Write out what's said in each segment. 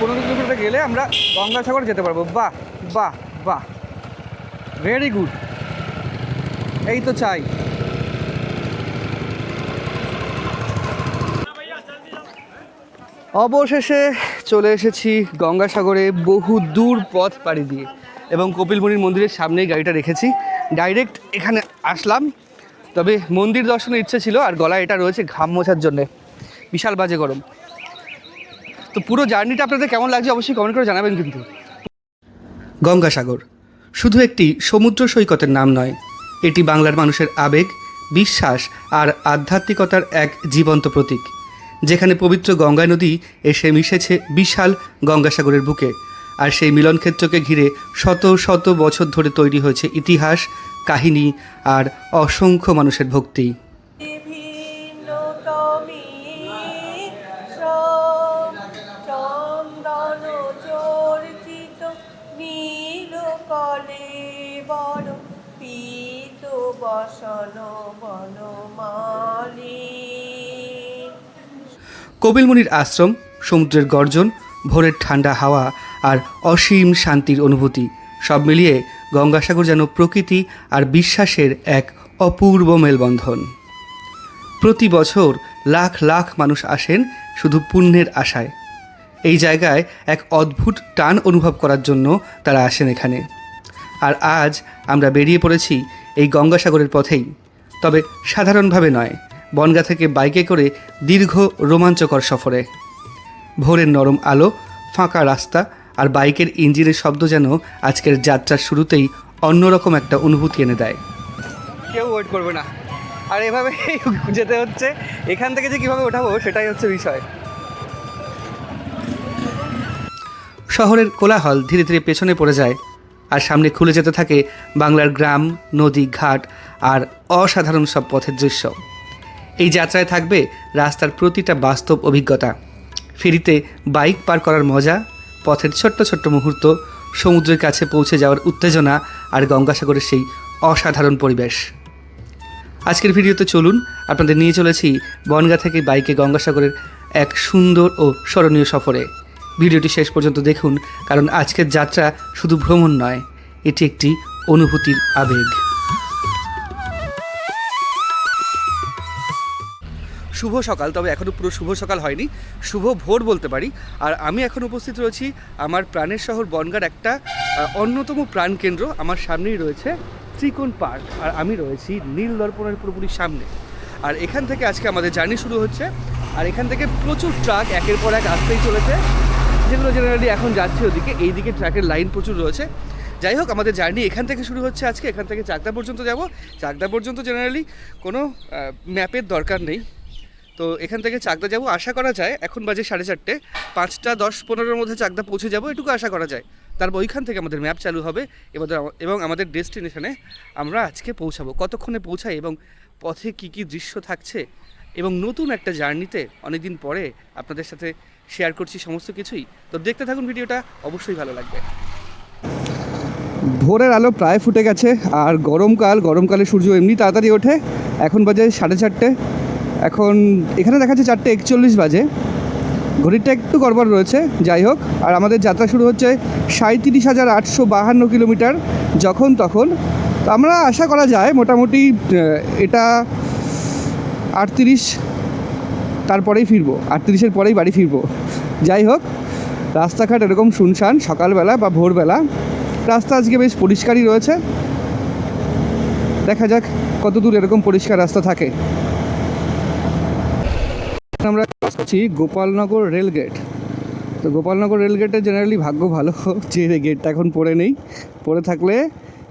Kilometre গেলে আমরা গঙ্গাসাগর যেতে পারবো। বাহ বাহ বাহ, ভেরি গুড, এই তো চাই। অবশেষে চলে এসেছি গঙ্গাসাগরে, বহু দূর পথ পাড়ি দিয়ে, এবং কপিলমুনির মন্দিরের সামনেই গাড়িটা রেখেছি, ডাইরেক্ট এখানে আসলাম। তবে মন্দির দর্শনের ইচ্ছে ছিল, আর গলায় এটা রয়েছে ঘাম মোছার জন্যে, বিশাল বাজে গরম। তো পুরো জার্নিটা আপনাদের কেমন লাগছে অবশ্যই কমেন্ট করে জানাবেন। কিন্তু গঙ্গাসাগর শুধু একটি সমুদ্র সৈকতের নাম নয়, এটি বাংলার মানুষের আবেগ, বিশ্বাস আর আধ্যাত্মিকতার এক জীবন্ত প্রতীক, যেখানে পবিত্র গঙ্গা নদী এসে মিশেছে বিশাল গঙ্গাসাগরের বুকে। আর সেই মিলনক্ষেত্রকে ঘিরে শত শত বছর ধরে তৈরি হয়েছে ইতিহাস, কাহিনী আর অসংখ্য মানুষের ভক্তি। কপিলমুনির আশ্রম, সমুদ্রের গর্জন, ভোরের ঠান্ডা হাওয়া আর অসীম শান্তির অনুভূতি, সব মিলিয়ে গঙ্গাসাগর যেন প্রকৃতি আর বিশ্বাসের এক অপূর্ব মেলবন্ধন। প্রতি বছর লাখ লাখ মানুষ আসেন শুধু পুণ্যের আশায়। এই জায়গায় এক অদ্ভুত টান অনুভব করার জন্য তারা আসেন এখানে। আর আজ আমরা বেরিয়ে পড়েছি এই গঙ্গাসাগরের পথেই, তবে সাধারণভাবে নয়, বনগাঁ থেকে বাইকে করে দীর্ঘ রোমাঞ্চকর সফরে। ভোরের নরম আলো, ফাঁকা রাস্তা আর বাইকের ইঞ্জিনের শব্দ যেন আজকের যাত্রার শুরুতেই অন্যরকম একটা অনুভূতি এনে দেয়। কেউ ওয়েট করবে না, আর এভাবে যেতে হচ্ছে। এখান থেকে যে কীভাবে ওঠাবো সেটাই হচ্ছে বিষয়। শহরের কোলাহল ধীরে ধীরে পেছনে পড়ে যায়, আর সামনে খুলে যেতে থাকে বাংলার গ্রাম, নদী, ঘাট আর অসাধারণ সব পথের দৃশ্য। এই যাত্রায় থাকবে রাস্তার প্রতিটা বাস্তব অভিজ্ঞতা, ফেরিতে বাইক পার করার মজা, পথের ছোট্ট ছোট্ট মুহূর্ত, সমুদ্রের কাছে পৌঁছে যাওয়ার উত্তেজনা আর গঙ্গাসাগরের সেই অসাধারণ পরিবেশ। আজকের ভিডিওতে চলুন আপনাদের নিয়ে চলেছি বনগাঁ থেকে বাইকে গঙ্গাসাগরের এক সুন্দর ও স্মরণীয় সফরে। ভিডিওটি শেষ পর্যন্ত দেখুন, কারণ আজকের যাত্রা শুধু ভ্রমণ নয়, এটি একটি অনুভূতির আবেগ। শুভ সকাল, তবে এখনও পুরো শুভ সকাল হয়নি, শুভ ভোর বলতে পারি। আর আমি এখন উপস্থিত রয়েছি আমার প্রাণের শহর বনগাঁর একটা অন্যতম প্রাণকেন্দ্র। আমার সামনেই রয়েছে ত্রিকোণ পার্ক, আর আমি রয়েছি নীল দর্পণের পুরোপুরি সামনে। আর এখান থেকে আজকে আমাদের জার্নি শুরু হচ্ছে। আর এখান থেকে প্রচুর ট্রাক একের পর এক আসতেই চলেছে, যেগুলো জেনারেলি এখন যাচ্ছে ওদিকে। এই দিকে ট্রাকের লাইন প্রচুর রয়েছে। যাই হোক, আমাদের জার্নি এখান থেকে শুরু হচ্ছে আজকে। এখান থেকে চাকদা পর্যন্ত যাব। চাকদা পর্যন্ত জেনারেলি কোনো ম্যাপের দরকার নেই, তো এখান থেকে চাকদা যাব আশা করা যায়। এখন বাজে 4:30, 5টা 10-15-এর মধ্যে চাকদা পৌঁছে যাব, এটুকু আশা করা যায়। তারপর ওইখান থেকে আমাদের ম্যাপ চালু হবে এবং আমাদের ডেস্টিনেশনে আমরা আজকে পৌঁছাবো। কতক্ষণে পৌঁছাই এবং পথে কী কী দৃশ্য থাকছে, এবং নতুন একটা জার্নিতে অনেকদিন পরে আপনাদের সাথে শেয়ার করছি সমস্ত কিছুই। তো দেখতে থাকুন ভিডিওটা, অবশ্যই ভালো লাগবে। ভোরের আলো প্রায় ফুটে গেছে, আর গরমকালে সূর্য এমনি তাড়াতাড়ি ওঠে। এখন বাজে 4:30, এখন এখানে দেখাচ্ছে 4:41 বাজে। ঘড়িটা একটু গড়বড় রয়েছে, যাই হোক। আর আমাদের যাত্রা শুরু হচ্ছে 37,852 কিলোমিটার যখন তখন। তো আমরা আশা করা যায় মোটামুটি এটা 38, তারপরেই ফিরবো, 38-এর পরেই বাড়ি ফিরবো। যাই হোক, রাস্তাঘাট এরকম শুনশান সকালবেলা বা ভোরবেলা। রাস্তা আজকে বেশ পরিষ্কারই রয়েছে, দেখা যাক কত দূর এরকম পরিষ্কার রাস্তা থাকে। আমরা আসছি গোপালনগর রেলগেট। তো গোপালনগর রেলগেটে জেনারেলি ভাগ্য ভালো যে গেটটা এখন পড়ে নেই, পড়ে থাকলে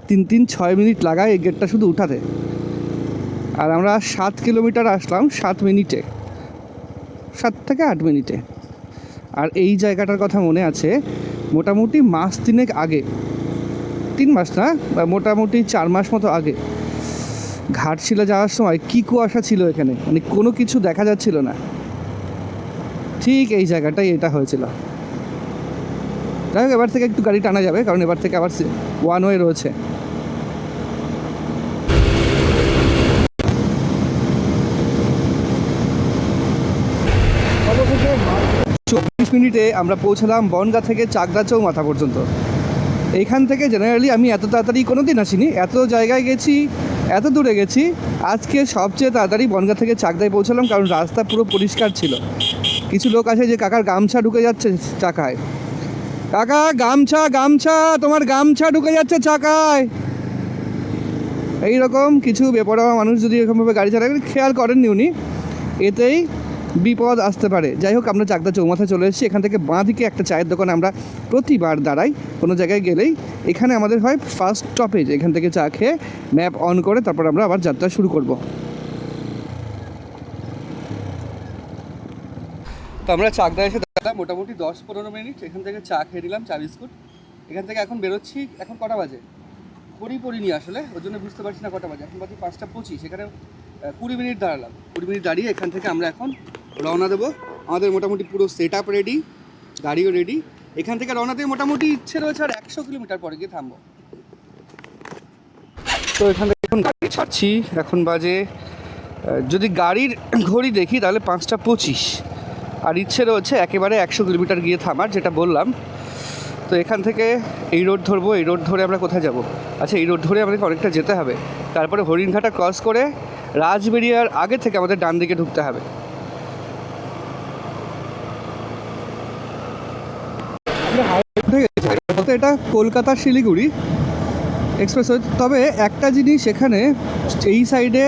3-6 মিনিট লাগায় এই গেটটা শুধু উঠাতে। আর আমরা 7 কিলোমিটার আসলাম 7 মিনিটে, 7 থেকে 8 মিনিটে। আর এই জায়গাটার কথা মনে আছে মোটামুটি মাস 3 আগে, 3 মাস না, মোটামুটি 4 মাস মতো আগে ঘাটশিলা যাওয়ার সময় কী কুয়াশা ছিল এখানে, মানে কোনো কিছু দেখা যাচ্ছিল না। ঠিক এই জায়গাটাই এটা হয়েছিল। যাই হোক, এবার থেকে একটু গাড়ি টানা যাবে, কারণ এবার থেকে আবার 1 ওয়ে রয়েছে। অবশেষে 24 মিনিটে আমরা পৌঁছলাম বনগাঁ থেকে চাকদা চৌমাথা পর্যন্ত। এইখান থেকে জেনারেলি আমি এত তাড়াতাড়ি কোনো দিন আসিনি, এত জায়গায় গেছি, এত দূরে গেছি। আজকে সবচেয়ে তাড়াতাড়ি বনগাঁ থেকে চাকদায় পৌঁছলাম, কারণ রাস্তা পুরো পরিষ্কার ছিল। কিছু লোক আছে যে কাকার গামছা ঢুকে যাচ্ছে চাকায়। কাকা গামছা গামছা, তোমার গামছা ঢুকে যাচ্ছে চাকায়। এইরকম কিছু বেপরোয়া মানুষ যদি এরকমভাবে গাড়ি চালায়, খেয়াল করেননি উনি, এতেই বিপদ আসতে পারে। যাই হোক, আমরা চাকদা চৌমাথা চলে এসেছি। এখান থেকে বাঁ দিকে একটা চায়ের দোকানে আমরা প্রতিবার দাঁড়াই কোনো জায়গায় গেলেই। এখানে আমাদের হয় ফার্স্ট স্টপেজ। এখান থেকে চা খেয়ে ম্যাপ অন করে তারপর আমরা আবার যাত্রা শুরু করব। তো আমরা চাকদা এসে দাঁড়ালাম মোটামুটি 10-15 মিনিট। এখান থেকে চা খেয়ে নিলাম, চা বিস্কুট। এখান থেকে এখন বেরোচ্ছি। এখন কটা বাজে পড়িনি আসলে, ওই জন্য বুঝতে পারছি না কটা বাজে। এখন বাজে 5:25। এখানে 20 মিনিট দাঁড়ালাম। 20 মিনিট দাঁড়িয়ে এখান থেকে আমরা এখন রওনা দেবো। আমাদের মোটামুটি পুরো সেট আপ রেডি, গাড়িও রেডি। এখান থেকে রওনা দিয়ে মোটামুটি ইচ্ছে রয়েছে আর 100 কিলোমিটার পরে গিয়ে থামবো। তো এখান থেকে এখন গাড়ি ছাড়ছি। এখন বাজে, যদি গাড়ির ঘড়ি দেখি তাহলে 5:25, আর ইচ্ছে রয়েছে একেবারে 100 কিলোমিটার গিয়ে থামার, যেটা বললাম। তো এখান থেকে এই রোড ধরবো। এই রোড ধরে আমরা কোথায় যাব? আচ্ছা, এই রোড ধরে আমাদেরকে অনেকটা যেতে হবে। তারপরে হরিণঘাটা ক্রস করে রাজবেরিয়ার আগে থেকে আমাদের ডান দিকে ঢুকতে হবে। এটা কলকাতা শিলিগুড়ি এক্সপ্রেসওয়ে। তবে একটা জিনিস, এখানে এই সাইডে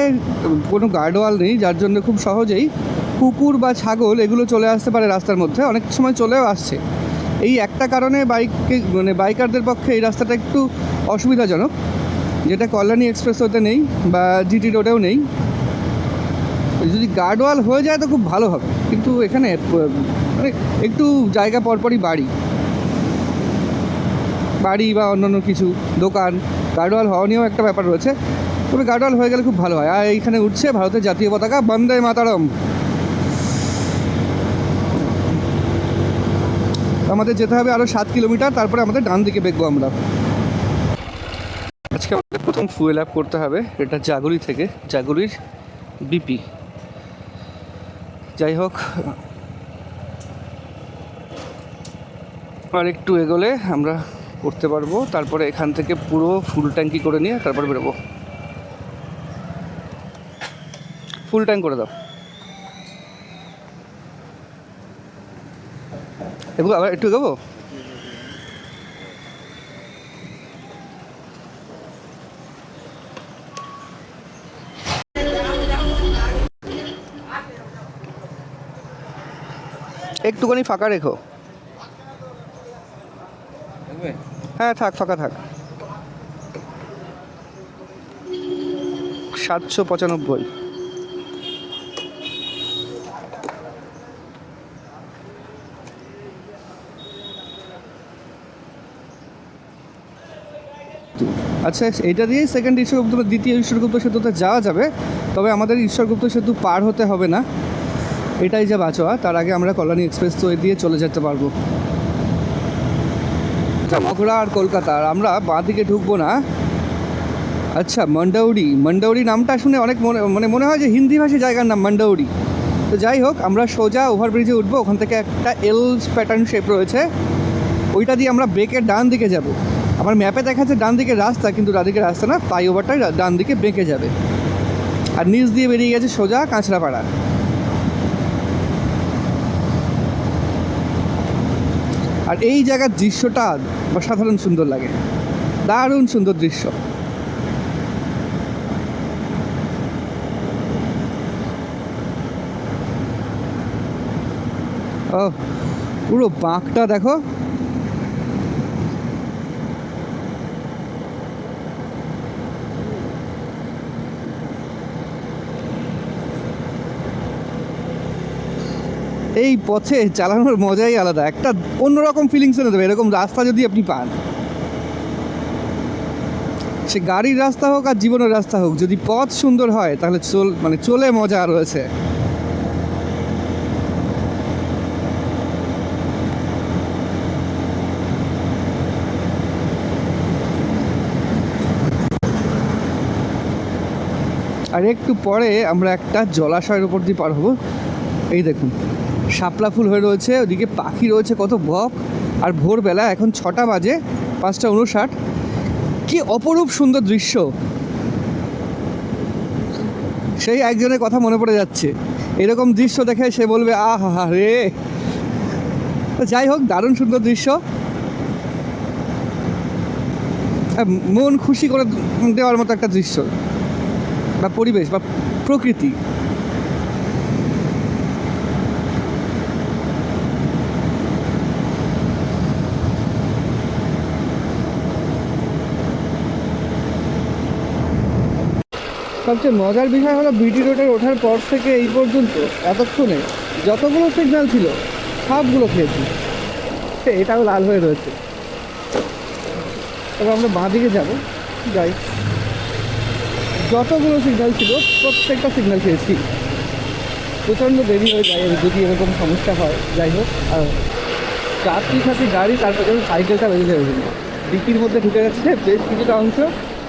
কোনো গার্ডওয়াল নেই, যার জন্য খুব সহজেই কুকুর বা ছাগল এগুলো চলে আসতে পারে রাস্তার মধ্যে। অনেক সময় চলেও আসছে। এই একটা কারণে বাইকারদের পক্ষে এই রাস্তাটা একটু অসুবিধাজনক, যেটা কল্যাণী এক্সপ্রেসওয়েতে নেই বা জিটি রোডেও নেই। যদি গার্ডওয়াল হয়ে যায় তো খুব ভালো হবে, কিন্তু এখানে মানে একটু জায়গা পরপরই বাড়ি বা অন্যান্য কিছু দোকান, গার্ডওয়াল হওয়া নিয়েও একটা ব্যাপার রয়েছে। তবে গার্ডওয়াল হয়ে গেলে খুব ভালো হয়। আর এইখানে উঠছে ভারতের জাতীয় পতাকা, বন্দে মাতরম। আমাদের যেতে হবে আরও 7 কিলোমিটার, তারপরে আমাদের ডান দিকে বেঁকবো আমরা। আজকে আমাদের প্রথম ফুয়েল আপ করতে হবে। এটা জাগুলি থেকে, জাগুলির বিপি। যাই হোক, আর একটু এগোলে আমরা করতে পারবো। তারপরে এখান থেকে পুরো ফুল ট্যাঙ্কি করে নিয়ে তারপর বেরোবো। ফুল ট্যাঙ্ক করে দাও। এগুলো আবার একটু এগোবো। একটুখানি ফাঁকা রেখো। হ্যাঁ, থাক, ফাঁকা থাক। 795। আচ্ছা, এটা দিয়েই সেকেন্ড ঈশ্বরগুপ্ত, দ্বিতীয় ঈশ্বরগুপ্ত সেতুতে যাওয়া যাবে। তবে আমাদের ঈশ্বরগুপ্ত সেতু পার হতে হবে না, এটাই যা বাঁচোয়া। তার আগে আমরা কল্যাণী এক্সপ্রেসওয়ে দিয়ে চলে যেতে পারবো। মগরা আর কলকাতা, আর আমরা বাঁ দিকে ঢুকবো না। আচ্ছা, মন্ডৌরি নামটা শুনে অনেক মনে হয় যে হিন্দি ভাষী জায়গার নাম মন্ডৌরি। তো যাই হোক, আমরা সোজা ওভারব্রিজে উঠবো। ওখান থেকে একটা এল প্যাটার্ন শেপ রয়েছে, ওইটা দিয়ে আমরা বেঁকে ডান দিকে যাব। আমার ম্যাপে দেখাচ্ছে ডান দিকে রাস্তা, কিন্তু ডান দিকে রাস্তা না, ফ্লাইওভারটাই ডান দিকে বেঁকে যাবে। আর নিচ দিয়ে বেরিয়ে গেছে সোজা কাঁচরাপাড়া। আর এই জায়গার দৃশ্যটা অসাধারণ সুন্দর লাগে, দারুণ সুন্দর দৃশ্য। ও, পুরো বাঁকটা দেখো। এই পথে চালানোর মজাই আলাদা, একটা অন্যরকম ফিলিংস এনে দেবে এরকম রাস্তা যদি আপনি পান। সে গাড়ির রাস্তা হোক আর জীবনের রাস্তা হোক, যদি পথ সুন্দর হয় তাহলে চলে মজা রয়েছে। আর একটু পরে আমরা একটা জলাশয়ের উপর দিয়ে পার হবো। এই দেখুন, শাপলা ফুল হয়ে রয়েছে, ওদিকে পাখি রয়েছে কত বক। আর ভোরবেলা এখন 6টা বাজে, 5:59। কি অপরূপ সুন্দর দৃশ্য, সেই একজনের কথা মনে পড়ে যাচ্ছে। এরকম দৃশ্য দেখে সে বলবে আহা রে। যাই হোক, দারুণ সুন্দর দৃশ্য, মন খুশি করে দেওয়ার মতো একটা দৃশ্য বা পরিবেশ বা প্রকৃতি। সবচেয়ে মজার বিষয় হলো বিটি রোডে ওঠার পর থেকে এই পর্যন্ত এতক্ষণে যতগুলো সিগন্যাল ছিল সবগুলো খেয়েছি। এটাও লাল হয়ে রয়েছে। তবে আমরা বাঁ দিকে যাবো, যাই। যতগুলো সিগন্যাল ছিল প্রত্যেকটা সিগন্যাল খেয়েছি। প্রচণ্ড দেরি হয়ে যায় যদি এরকম সমস্যা হয়। যাই হোক, আর চারটি সাথে গাড়ি, তারপরে সাইকেলটা বেরিয়ে যাবে, ডিকির মধ্যে ঢুকে যাচ্ছে বেশ কিছুটা অংশ,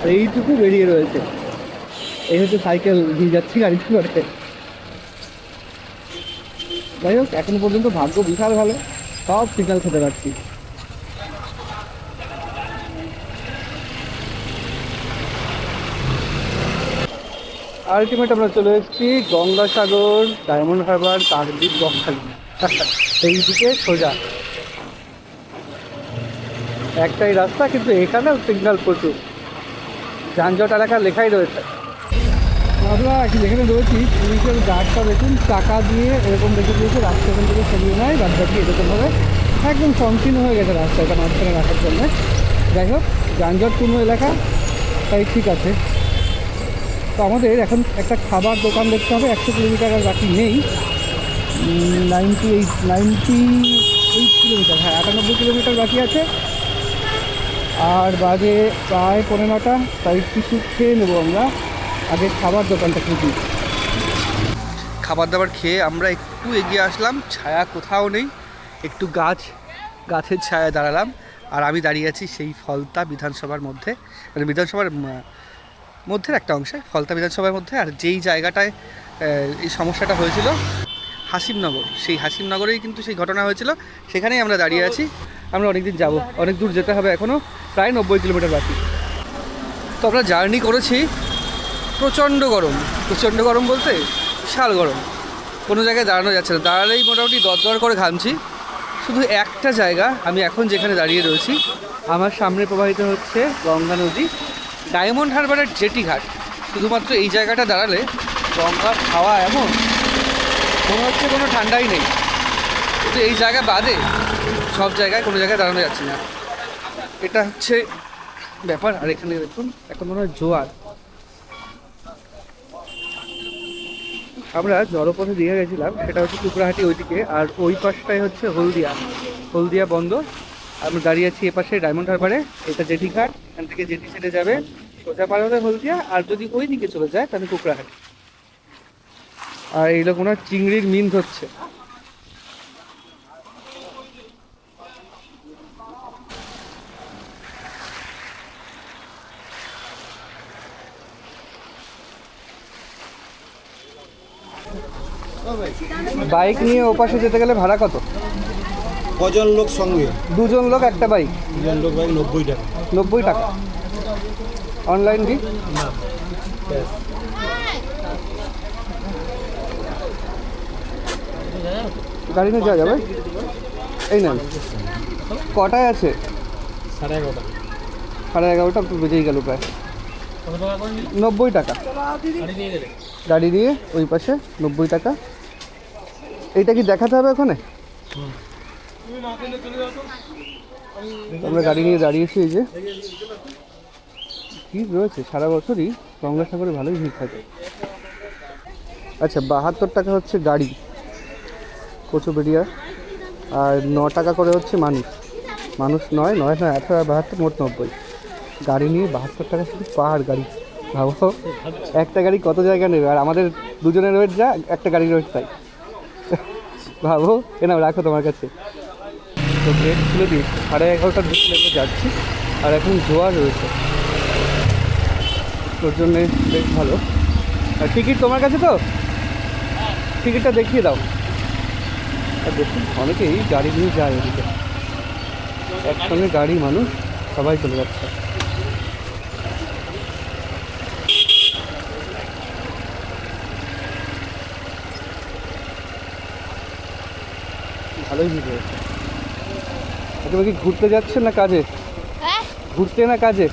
আর এইটুকু বেরিয়ে রয়েছে। এই হচ্ছে সাইকেল দিয়ে যাচ্ছি গাড়িতে করে। যাই হোক, এখনো পর্যন্ত ভাগ্য বিশাল ভালো, সব সিগন্যাল খেতে পারছি। আলটিমেট আমরা চলে এসেছি গঙ্গাসাগর, ডায়মন্ড হারবার, কাকদ্বীপ, বকখালি। এই দিকে সোজা একটাই রাস্তা, কিন্তু এখানেও সিগন্যাল প্রচুর, যানজট এলাকা লেখাই রয়েছে। আমরা যেখানে রয়েছি পুলিশের গার্ডটা দেখুন, টাকা দিয়ে এরকম দেখে দিয়েছে রাস্তা এখান থেকে সরিয়ে নেয়, বাদ বাকি এরকমভাবে একদম সংকীর্ণ হয়ে গেছে রাস্তা, এটা মাঝখানে রাখার জন্য। যাই হোক, যানজটপূর্ণ এলাকা, তাই ঠিক আছে। তো আমাদের এখন একটা খাবার দোকান দেখতে হবে। 100 কিলোমিটার আর বাকি নেই, 98 কিলোমিটার, হ্যাঁ 98 কিলোমিটার বাকি আছে। আর বাজে প্রায় 9:15, তাই কিছু খেয়ে নেবো আমরা। আগে খাবার দোকানটা খুঁজি। খাবার দাবার খেয়ে আমরা একটু এগিয়ে আসলাম, ছায়া কোথাও নেই, একটু গাছের ছায়ায় দাঁড়ালাম। আর আমি দাঁড়িয়ে আছি সেই ফলতা বিধানসভার মধ্যে, মানে বিধানসভার মধ্যের একটা অংশে, ফলতা বিধানসভার মধ্যে। আর যেই জায়গাটায় এই সমস্যাটা হয়েছিল হাসিমনগর, সেই হাসিমনগরেই কিন্তু সেই ঘটনা হয়েছিল, সেখানেই আমরা দাঁড়িয়ে আছি। আমরা অনেক দিন যাবো, অনেক দূর যেতে হবে, এখনও প্রায় 90 কিলোমিটার বাকি। তো আমরা জার্নি করেছি, প্রচণ্ড গরম বলতে বিশাল গরম, কোনো জায়গায় দাঁড়ানো যাচ্ছে না, দাঁড়ালেই মোটামুটি দরদর করে ঘামছি। শুধু একটা জায়গা, আমি এখন যেখানে দাঁড়িয়ে রয়েছি, আমার সামনে প্রবাহিত হচ্ছে গঙ্গা নদী, ডায়মন্ড হারবারের জেটি ঘাট। শুধুমাত্র এই জায়গাটা দাঁড়ালে গঙ্গার হাওয়া এমন মনে হচ্ছে কোনো ঠান্ডাই নেই, কিন্তু এই জায়গা বাদে সব জায়গায় কোনো জায়গায় দাঁড়ানো যাচ্ছে না, এটা হচ্ছে ব্যাপার। আর এখানে দেখুন এখন মনে হয় জোয়ার। আমরা জলপথে দিয়ে গেছিলাম, সেটা হচ্ছে টুকরাহাটি ওইদিকে, আর ওই পাশটাই হচ্ছে হলদিয়া বন্দর। আমরা দাঁড়িয়ে আছি এপাশে ডায়মন্ড হারবারে, এটা জেটি ঘাট, এখান থেকে জেটি ছেড়ে যাবে সোজা পার হলে হলদিয়া, আর যদি ওই দিকে চলে যায় তাহলে টুকরাহাটি। আর এই লোক ওনার চিংড়ির মিন ধরছে। বাইক নিয়ে ওপাশে যেতে গেলে ভাড়া কত? কজন লোক সঙ্গে? 2 জন লোক একটা বাইক। 2জন লোক বাইক 90 টাকা। 90 টাকা। অনলাইন কি না, গাড়ি নিয়ে যাওয়া যাবে? এই না, কটায় আছে? 11:30। 11:30 তো বেজেই গেল প্রায়। 90 টাকা গাড়ি নিয়ে ওই পাশে, 90 টাকা। এইটা কি দেখাতে হবে ওখানে? আমরা গাড়ি নিয়ে দাঁড়িয়েছি, এই যে ভিড় রয়েছে সারা বছরই গঙ্গাসাগরে, ভালোই ভিড় থাকে। আচ্ছা, 72 টাকা হচ্ছে গাড়ি কচুবেড়িয়া, আর 9 টাকা করে হচ্ছে মানুষ 9 9 না 18 72 মোট 90। গাড়ি নিয়ে 72 টাকা শুধু পার গাড়ি, ভাবো একটা গাড়ি কত জায়গা নেবে। আর আমাদের দুজনের ওয়েট যা, একটা গাড়ির ওয়েট তাই, ভাবো। নাও রাখো তোমার কাছে। তো গেট খুলে দিই, 11:30টার দিকে আমরা যাচ্ছি, আর এখন জোয়ার রয়েছে, তোর জন্যে বেশ ভালো। আর টিকিট তোমার কাছে তো? টিকিটটা দেখিয়ে দাও। দেখুন অনেকেই গাড়ি নিয়ে যায় এদিকে, একসঙ্গে গাড়ি মানুষ সবাই চলে যাচ্ছে। ভালোই ভিড় রয়েছে। তুমি কি ঘুরতে যাচ্ছেন না কাজে? হ্যাঁ, ঘুরতে না কাজে?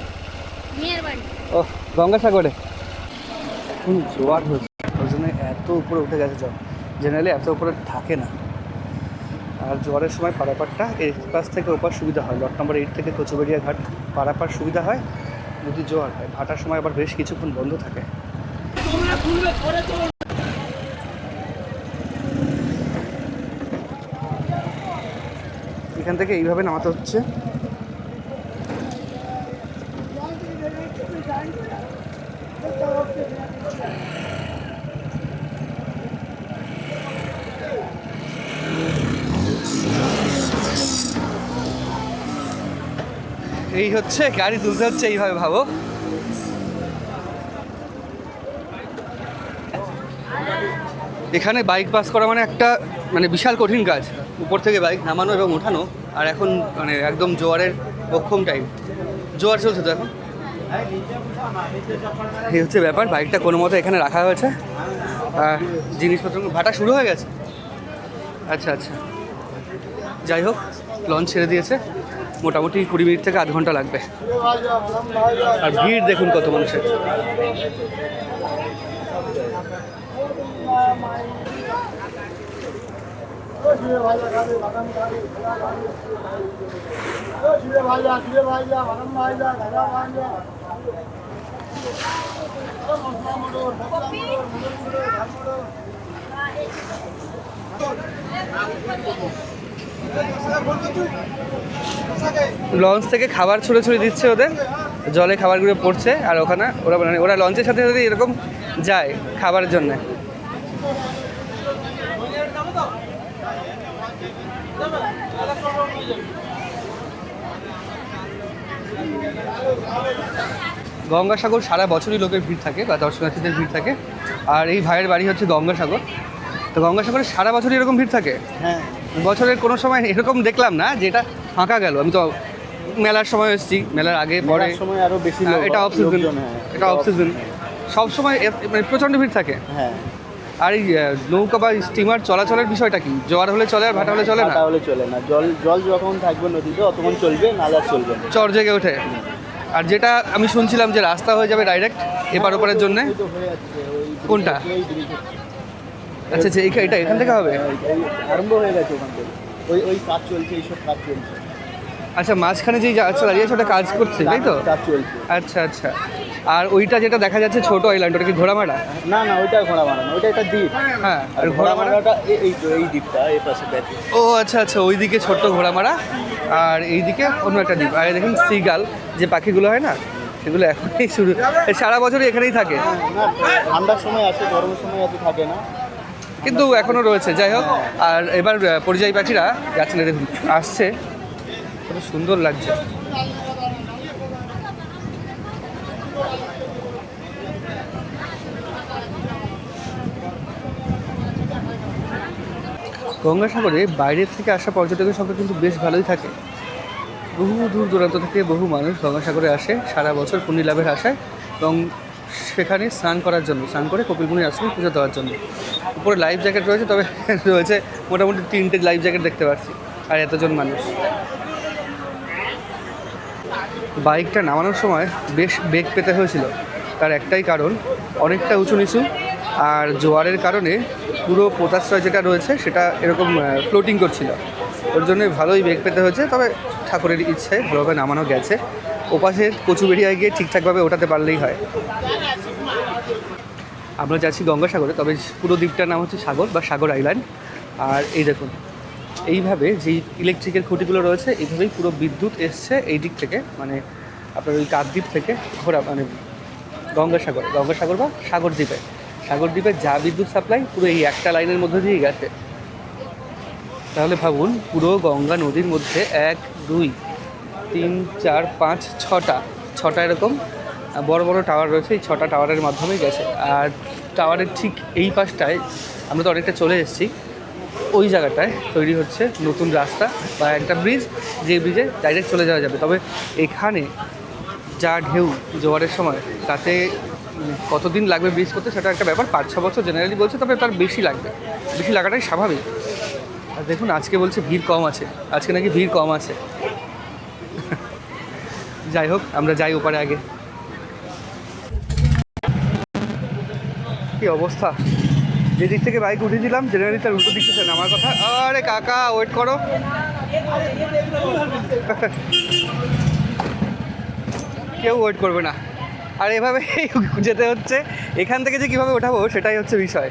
মেয়ের বাড়ি। ও, গঙ্গাসাগরে এখন জোয়ার হচ্ছে, ওই জন্য এত উপরে উঠে গেছে জল। জেনারেলি এত উপরে থাকে না। আর জোয়ারের সময় পারাপারটা এই পাশ থেকে ওপার সুবিধা হয়, লট নম্বর 8 থেকে কচুবেড়িয়া ঘাট পারাপার সুবিধা হয়। যদি জোয়ার হয় ভাটার সময় আবার বেশ কিছুক্ষণ বন্ধ থাকে। এখান থেকে এইভাবে নামাতে হচ্ছে। এই হচ্ছে গাড়ি তুলতে হচ্ছে এইভাবে, ভাবো। এখানে বাইক পাস করা মানে একটা বিশাল কঠিন কাজ, উপর থেকে বাইক নামানো এবং ওঠানো। আর এখন একদম জোয়ারের অক্ষম টাইম, জোয়ার চলছে তো এখন। এই হচ্ছে ব্যাপার, বাইকটা কোনো মতো এখানে রাখা হয়েছে। আর জিনিসপত্র ভাটা শুরু হয়ে গেছে। আচ্ছা আচ্ছা, যাই হোক, লঞ্চ ছেড়ে দিয়েছে। মোটামুটি 20 মিনিট থেকে আধ ঘন্টা লাগবে। আর ভিড় দেখুন কত মানুষের। লঞ্চ থেকে খাবার ছুঁড়ে ছুঁড়ে দিচ্ছে ওদের, জলে খাবারগুলো পড়ছে। আর ওখানে ওরা লঞ্চের সাথে সাথে এরকম যায় খাবারের জন্যে। গঙ্গাসাগর সারা বছরই লোকের ভিড় থাকে বা দর্শনার্থীদের ভিড় থাকে। আর এই ভাইয়ের বাড়ি হচ্ছে গঙ্গাসাগর। তো গঙ্গাসাগরে সারা বছরই এরকম ভিড় থাকে। হ্যাঁ, বছরের কোনো সময় এরকম দেখলাম না যে এটা ফাঁকা গেল। আমি তো মেলার সময় এসেছি, মেলার আগে পরে সময় আরো বেশি এটা অফ সিজন, এটা অফ সিজন, সব সময় প্রচণ্ড ভিড় থাকে। হ্যাঁ, আর এই নৌকা বা স্টিমার চলাচলের বিষয়টা কি? জোয়ার হলে চলে আর ভাটা হলে চলে না? তাহলে চলে না। জল জল যখন থাকবে নদীতে ততক্ষণ চলবে, নাহলে আর চলবে না। চর জেগে ওঠে। আর যেটা আমি শুনছিলাম যে রাস্তা হয়ে যাবে ডাইরেক্ট এপার ওপারের জন্যে, ওই তো হয়ে যাচ্ছে, ওই কোনটা? ওই ব্রিজে। আচ্ছা আচ্ছা, এটা এখান থেকে হবে? এই আরম্ভ হয়ে গেছে ওখান থেকে। ওই কাজ চলছে, এইসব কাজ চলছে। আচ্ছা, মাঝখানে যেই জাহাজটা দাঁড়িয়ে আছে ওটা কাজ করছে, তাই তো? কাজ চলছে। আচ্ছা আচ্ছা। আর ওইটা যেটা দেখা যাচ্ছে ছোট আইল্যান্ড, ওটা কি ঘোড়ামারা? না না, ওইটা ঘোড়া মারানো, ওইটা একটা দ্বীপ। হ্যাঁ, আর আর ঘোড়ামারা? ঘোড়ামারাটা এই তো এই দ্বীপটা এই পাশে ব্যাকে। ও আচ্ছা আচ্ছা, ওইদিকে ছোট্ট ঘোড়ামারা আর এইদিকে অন্য একটা দ্বীপ। আর দেখুন সিগাল, যে পাখিগুলো হয় না, সেগুলো এখনই শুরু, সারা বছরই এখানেই থাকে। না, ঠান্ডার সময় আছে, গরমের সময় এত থাকে না, কিন্তু এখনও রয়েছে। যাই হোক, আর এবার পরিযায়ী পাখিরা যাচ্ছে না, দেখুন আসছে, কত সুন্দর লাগছে। গঙ্গাসাগরে বাইরের থেকে আসা পর্যটকের সংখ্যা কিন্তু বেশ ভালোই থাকে। বহু দূর দূরান্ত থেকে বহু মানুষ গঙ্গাসাগরে আসে সারা বছর পুণ্য লাভের আশায়, এবং সেখানে স্নান করার জন্য, স্নান করে কপিলমুনির আশ্রমে পুজো দেওয়ার জন্য। উপরে লাইফ জ্যাকেট রয়েছে, তবে রয়েছে মোটামুটি 3টে লাইফ জ্যাকেট দেখতে পাচ্ছি। আর এতজন মানুষ। বাইকটা নামানোর সময় বেশ বেগ পেতে হয়েছিল, তার একটাই কারণ, অনেকটা উঁচু নিচু। আর জোয়ারের কারণে পুরো পোতাশ্রয় যেটা রয়েছে সেটা এরকম ফ্লোটিং করছিল, ওর জন্য ভালোই বেগ পেতে হয়েছে। তবে ঠাকুরের ইচ্ছায় ভালোভাবে নামানো গেছে। ওপাশে কচুবেড়িয়ায় গিয়ে ঠিকঠাকভাবে ওঠাতে পারলেই হয়। আমরা যাচ্ছি গঙ্গাসাগরে, তবে পুরো দ্বীপটার নাম হচ্ছে সাগর বা সাগর আইল্যান্ড। আর এই দেখুন, এইভাবে যেই ইলেকট্রিকের খুঁটিগুলো রয়েছে, এইভাবেই পুরো বিদ্যুৎ এসছে এই দিক থেকে, আপনার ওই কাকদ্বীপ থেকে গঙ্গাসাগর বা সাগরদ্বীপে যা বিদ্যুৎ সাপ্লাই পুরো এই একটা লাইনের মধ্যে দিয়েই গেছে। তাহলে ভাবুন, পুরো গঙ্গা নদীর মধ্যে 1 2 3 4 5 6টা এরকম বড় বড় টাওয়ার রয়েছে। এই 6টা টাওয়ারের মাধ্যমেই গেছে। আর টাওয়ারের ঠিক এই পাশটায় আমরা তো অনেকটা চলে এসেছি, ওই জায়গাটায় তৈরি হচ্ছে নতুন রাস্তা বা একটা ব্রিজ, যে ব্রিজে ডাইরেক্ট চলে যাওয়া যাবে। তবে এখানে যা ঢেউ জোয়ারের সময়, তাতে কতদিন লাগবে ব্রিজ করতে সেটা একটা ব্যাপার। 5-6 বছর জেনারেলি বলছে, তবে তার বেশি লাগবে, বেশি লাগাটাই স্বাভাবিক। আর দেখুন আজকে বলছে ভিড় কম আছে, আজকে নাকি ভিড় কম আছে। যাই হোক, আমরা যাই ওপারে আগে। কি অবস্থা, যে দিক থেকে বাইক উঠে দিলাম জেনারেলি তার উল্টো দিক থেকে নামার কথা। আরে কাকা ওয়েট করো। কেউ ওয়েট করবে না, আর এভাবে যেতে হচ্ছে। এখান থেকে যে কীভাবে ওঠাবো সেটাই হচ্ছে বিষয়।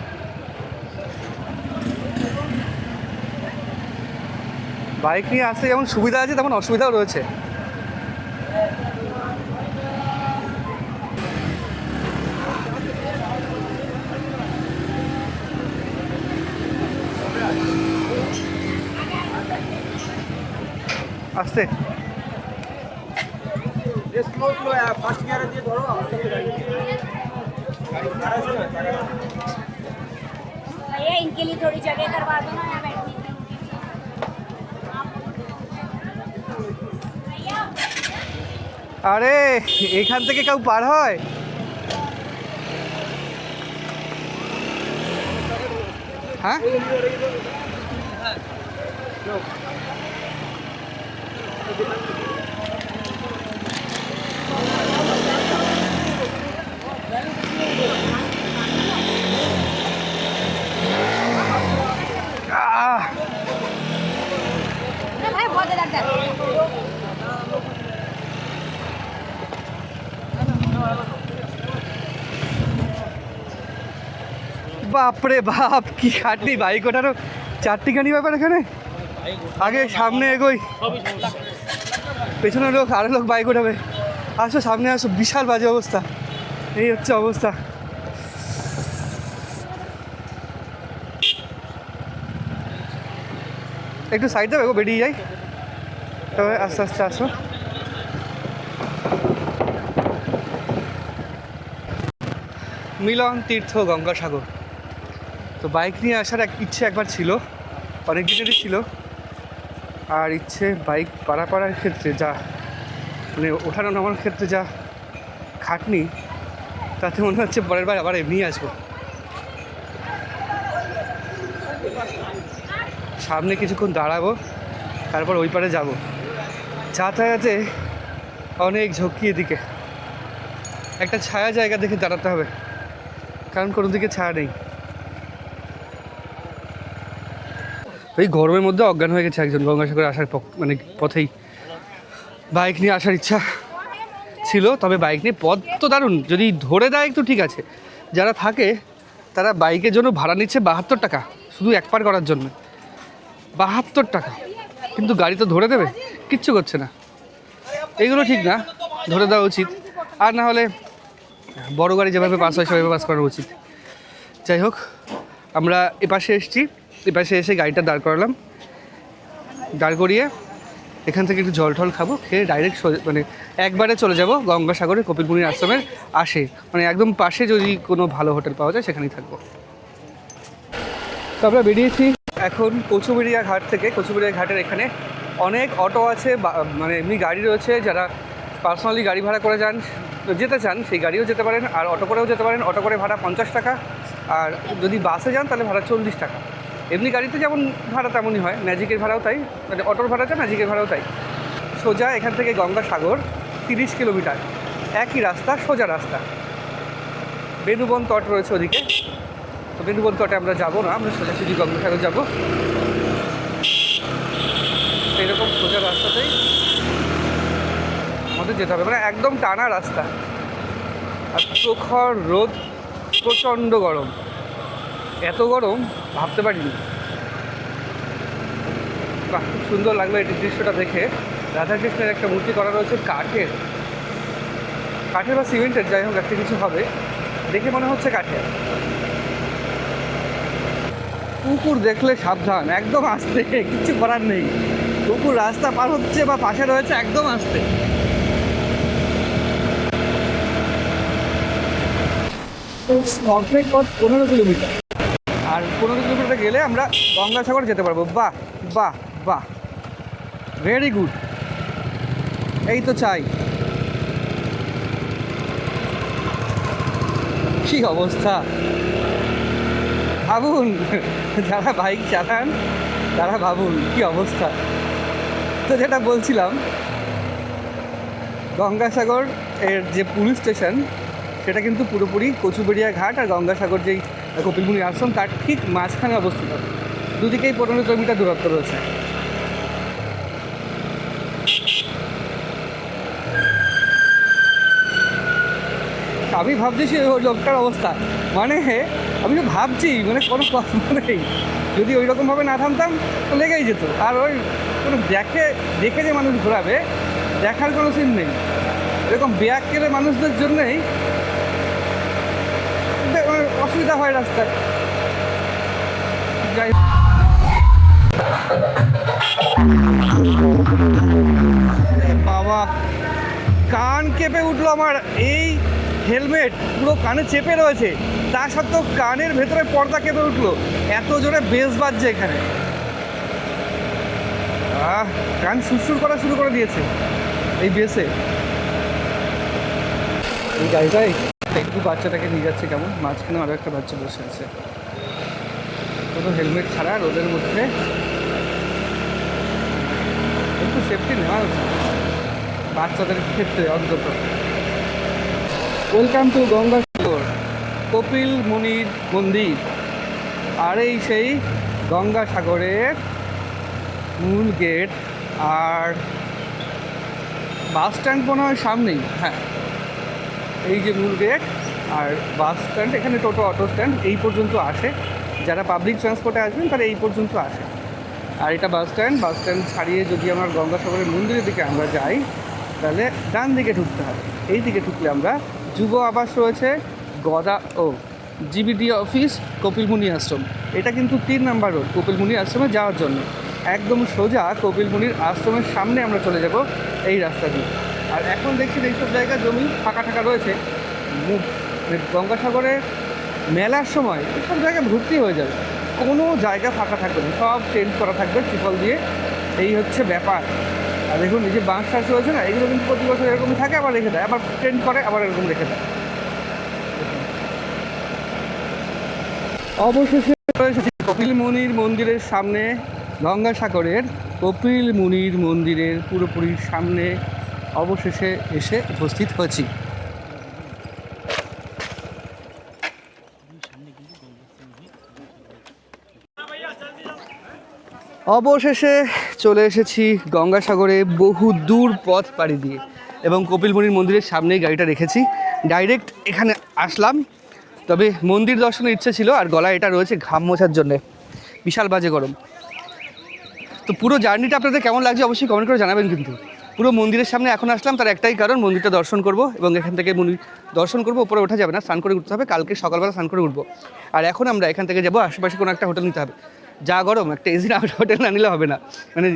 বাইক নিয়ে আসতে যেমন সুবিধা আছে তেমন অসুবিধাও রয়েছে। আসতে भैया इनके लिए थोड़ी जगह करवा दो ना यहाँ बैठने की। আরে এখান থেকে কেউ পার হয়? হ্যাঁ, भाई बहुत लगता है। বাপরে বাপ, কি খাটনি বাইক ওঠারও। চারটিখানি ব্যাপার এখানে। আগে সামনে এগোই, পেছনে লোক, আরো লোক বাইক ওঠাবে। আসো সামনে আসো, বিশাল বাজে অবস্থা। এই হচ্ছে অবস্থা। একটু সাইড দেবে গো, বেরিয়ে যাই। তবে আস্তে আস্তে আসো। মিলন তীর্থ গঙ্গাসাগর। তো বাইক নিয়ে আসার ইচ্ছে একবার ছিল, অনেক দিনেরই ছিল। আর ইচ্ছে বাইক পারার ক্ষেত্রে যা, মানে ওঠানো নামার ক্ষেত্রে যা খাটনি, তাতে মনে হচ্ছে পরের বার আবার এমনি আসবো। সামনে কিছুক্ষণ দাঁড়াবো, তারপর ওই পারে যাবো। যাতায়াতে অনেক ঝক্কি এদিকে। একটা ছায়া জায়গা দেখে দাঁড়াতে হবে, কারণ কোনো দিকে ছায়া নেই। এই গরমের মধ্যে অজ্ঞান হয়ে গেছে একজন গঙ্গাসাগর আসার মানে পথেই। বাইক নিয়ে আসার ইচ্ছা ছিল, তবে বাইক নিয়ে পথ তো দারুণ, যদি ধরে দেয় একটু ঠিক আছে। যারা থাকে তারা বাইকের জন্য ভাড়া নিচ্ছে 72 টাকা, শুধু এক পার করার জন্য 72 টাকা। কিন্তু গাড়ি তো ধরে দেবে, কিচ্ছু করছে না। এইগুলো ঠিক না, ধরে দেওয়া উচিত। আর না হলে বড় গাড়ি যেভাবে পাস হয় সেভাবে পাস করা উচিত। যাই হোক, আমরা এপাশে এসেছি, এপাশে এসে গাড়িটা দাঁড় করালাম। দাঁড় করিয়ে এখান থেকে একটু জল টল খাবো, খেয়ে ডাইরেক্ট মানে একবারে চলে যাব গঙ্গাসাগরে কপিল মুনির আশ্রমের আসে, মানে একদম পাশে যদি কোনো ভালো হোটেল পাওয়া যায় সেখানেই থাকবো। তো আমরা বেরিয়েছি এখন কচুবেড়িয়া ঘাট থেকে। কচুবেড়িয়া ঘাটের এখানে অনেক অটো আছে, মানে এমনি গাড়ি রয়েছে। যারা পার্সোনালি গাড়ি ভাড়া করে যেতে চান সেই গাড়িও যেতে পারেন, আর অটো করেও যেতে পারেন। অটো করে ভাড়া 50 টাকা, আর যদি বাসে যান তাহলে ভাড়া 40 টাকা। এমনি গাড়িতে যেমন ভাড়া তেমনই হয়, ম্যাজিকের ভাড়াও তাই, মানে অটোর ভাড়াটা ম্যাজিকের ভাড়াও তাই। সোজা এখান থেকে গঙ্গাসাগর 30 কিলোমিটার, একই রাস্তা, সোজা রাস্তা। বেনুবন তট রয়েছে ওদিকে, তো বেনুবন তটে আমরা যাবো না, আমরা সোজাসুজি গঙ্গাসাগর যাবো। এরকম সোজা রাস্তাতেই আমাদের যেতে হবে, মানে একদম টানা রাস্তা। আর প্রখর রোদ, প্রচণ্ড গরম, এত গরম ভাবতে পারিনি। বাহ, খুব সুন্দর লাগলো এই দৃশ্যটা দেখে। রাধাকৃষ্ণের একটা মূর্তি করা রয়েছে কাঠের বা সিমেন্টের, যাই হোক একটা কিছু হবে, দেখে মনে হচ্ছে কাঠের। কুকুর দেখলে সাবধান, একদম আস্তে, কিছু করার নেই। কুকুর রাস্তা পার হচ্ছে বা পাশে রয়েছে, একদম আস্তে। কমপ্লিট পথ 15 কিলোমিটার, আর 15 কিলোমিটার গেলে আমরা গঙ্গাসাগর যেতে পারবো। বাহ বাহ বাহ, ভেরি গুড, এই তো চাই। কি অবস্থা ভাবুন, যারা বাইক চালান তারা ভাবুন কি অবস্থা। তো যেটা বলছিলাম, গঙ্গাসাগর এর যে পুলিশ স্টেশন সেটা কিন্তু পুরোপুরি কচুবেড়িয়া ঘাট আর গঙ্গাসাগর যেই কপিলমুনি আশ্রম তার ঠিক মাঝখানে অবস্থিত। দুদিকেই 15 কিলোমিটার দূরত্ব রয়েছে। আমি ভাবছি সে ওই লোকটার অবস্থা, মানে আমি তো ভাবছি মানে কোনো কথা নেই, যদি ওই রকমভাবে না থামতাম তো লেগেই যেত। আর ওই কোনো দেখে যে মানুষ ঘোরাবে, দেখার কোনো সিন নেই। এরকম ব্যাগ কেলে মানুষদের জন্যেই অসুবিধা হয় রাস্তায়। যাই বাবা, কান কেঁপে উঠলো আমার। এই হেলমেট পুরো কানে চেপে রয়েছে, তা সত্ত্বেও কানের ভেতরে পর্দা কেঁপে উঠলো, এত জোরে বেস বাজছে এখানে। কান সুরসুর করা শুরু করে দিয়েছে এই বেসে। এই গাড়িটাই একটু বাচ্চাটাকে নিয়ে যাচ্ছে কেমন, মাঝখানে আরও একটা বাচ্চা বসে আছে, কোনো হেলমেট ছাড়া রোদের মধ্যে। একটু সেফটি নেওয়া উচিত বাচ্চাদের ক্ষেত্রে অন্তত। ওয়েলকাম টু গঙ্গাসাগর কপিল মুনির মন্দির। আর এই সেই গঙ্গাসাগরের মূল গেট। আর বাস স্ট্যান্ড মনে হয় সামনেই, হ্যাঁ এই যে মূল গেট আর বাস স্ট্যান্ড। এখানে টোটো অটো স্ট্যান্ড এই পর্যন্ত আসে, যারা পাবলিক ট্রান্সপোর্টে আসবেন তারা এই পর্যন্ত আসে। আর এটা বাস স্ট্যান্ড। বাস স্ট্যান্ড ছাড়িয়ে যদি আমরা গঙ্গাসাগরের মন্দিরের দিকে আমরা যাই তাহলে ডান দিকে ঢুকতে হবে। এই দিকে ঢুকলে আমরা যুব আবাস রয়েছে, জিবিডি অফিস, কপিলমুনি আশ্রম। এটা কিন্তু 3 নাম্বার রোড কপিলমুনি আশ্রমে যাওয়ার জন্য। একদম সোজা কপিলমুনির আশ্রমের সামনে আমরা চলে যাব এই রাস্তা দিয়ে। আর এখন দেখছি এইসব জায়গা জমি ফাঁকা ফাঁকা রয়েছে। গঙ্গাসাগরে মেলার সময় এইসব জায়গা ভর্তি হয়ে যাবে, কোনো জায়গা ফাঁকা থাকবে না, সব টেন্ট করা থাকবে ত্রিপল দিয়ে। এই হচ্ছে ব্যাপার। আর দেখুন এই যে বাঁশ টাস রয়েছে না, এগুলো কিন্তু প্রতি বছর এরকমই থাকে, আবার রেখে দেয়, আবার টেন্ট করে, আবার এরকম রেখে দেয়। অবশেষে রয়েছে কপিল মুনির মন্দিরের সামনে, গঙ্গাসাগরের কপিল মুনির মন্দিরের পুরোপুরি সামনে অবশেষে এসে উপস্থিত হয়েছি। অবশেষে চলে এসেছি গঙ্গাসাগরে বহু দূর পথ পাড়ি দিয়ে, এবং কপিলমুনির মন্দিরের সামনেই গাড়িটা রেখেছি। ডাইরেক্ট এখানে আসলাম, তবে মন্দির দর্শনের ইচ্ছে ছিল, আর গলায় এটা রয়েছে ঘাম মোছার জন্যে, বিশাল বাজে গরম। তো পুরো জার্নিটা আপনাদের কেমন লাগছে অবশ্যই কমেন্ট করে জানাবেন। কিন্তু পুরো মন্দিরের সামনে এখন আসলাম তার একটাই কারণ, মন্দিরটা দর্শন করব, এবং এখান থেকে মন্দির দর্শন করবো, উপরে ওঠা যাবে না, স্নান করে উঠতে হবে, কালকে সকালবেলা স্নান করে উঠবো। আর এখন আমরা এখান থেকে যাবো আশেপাশে কোনো একটা হোটেল নিতে হবে। যা গরম, একটা এসি হোটেল না নিলে হবে না, মানে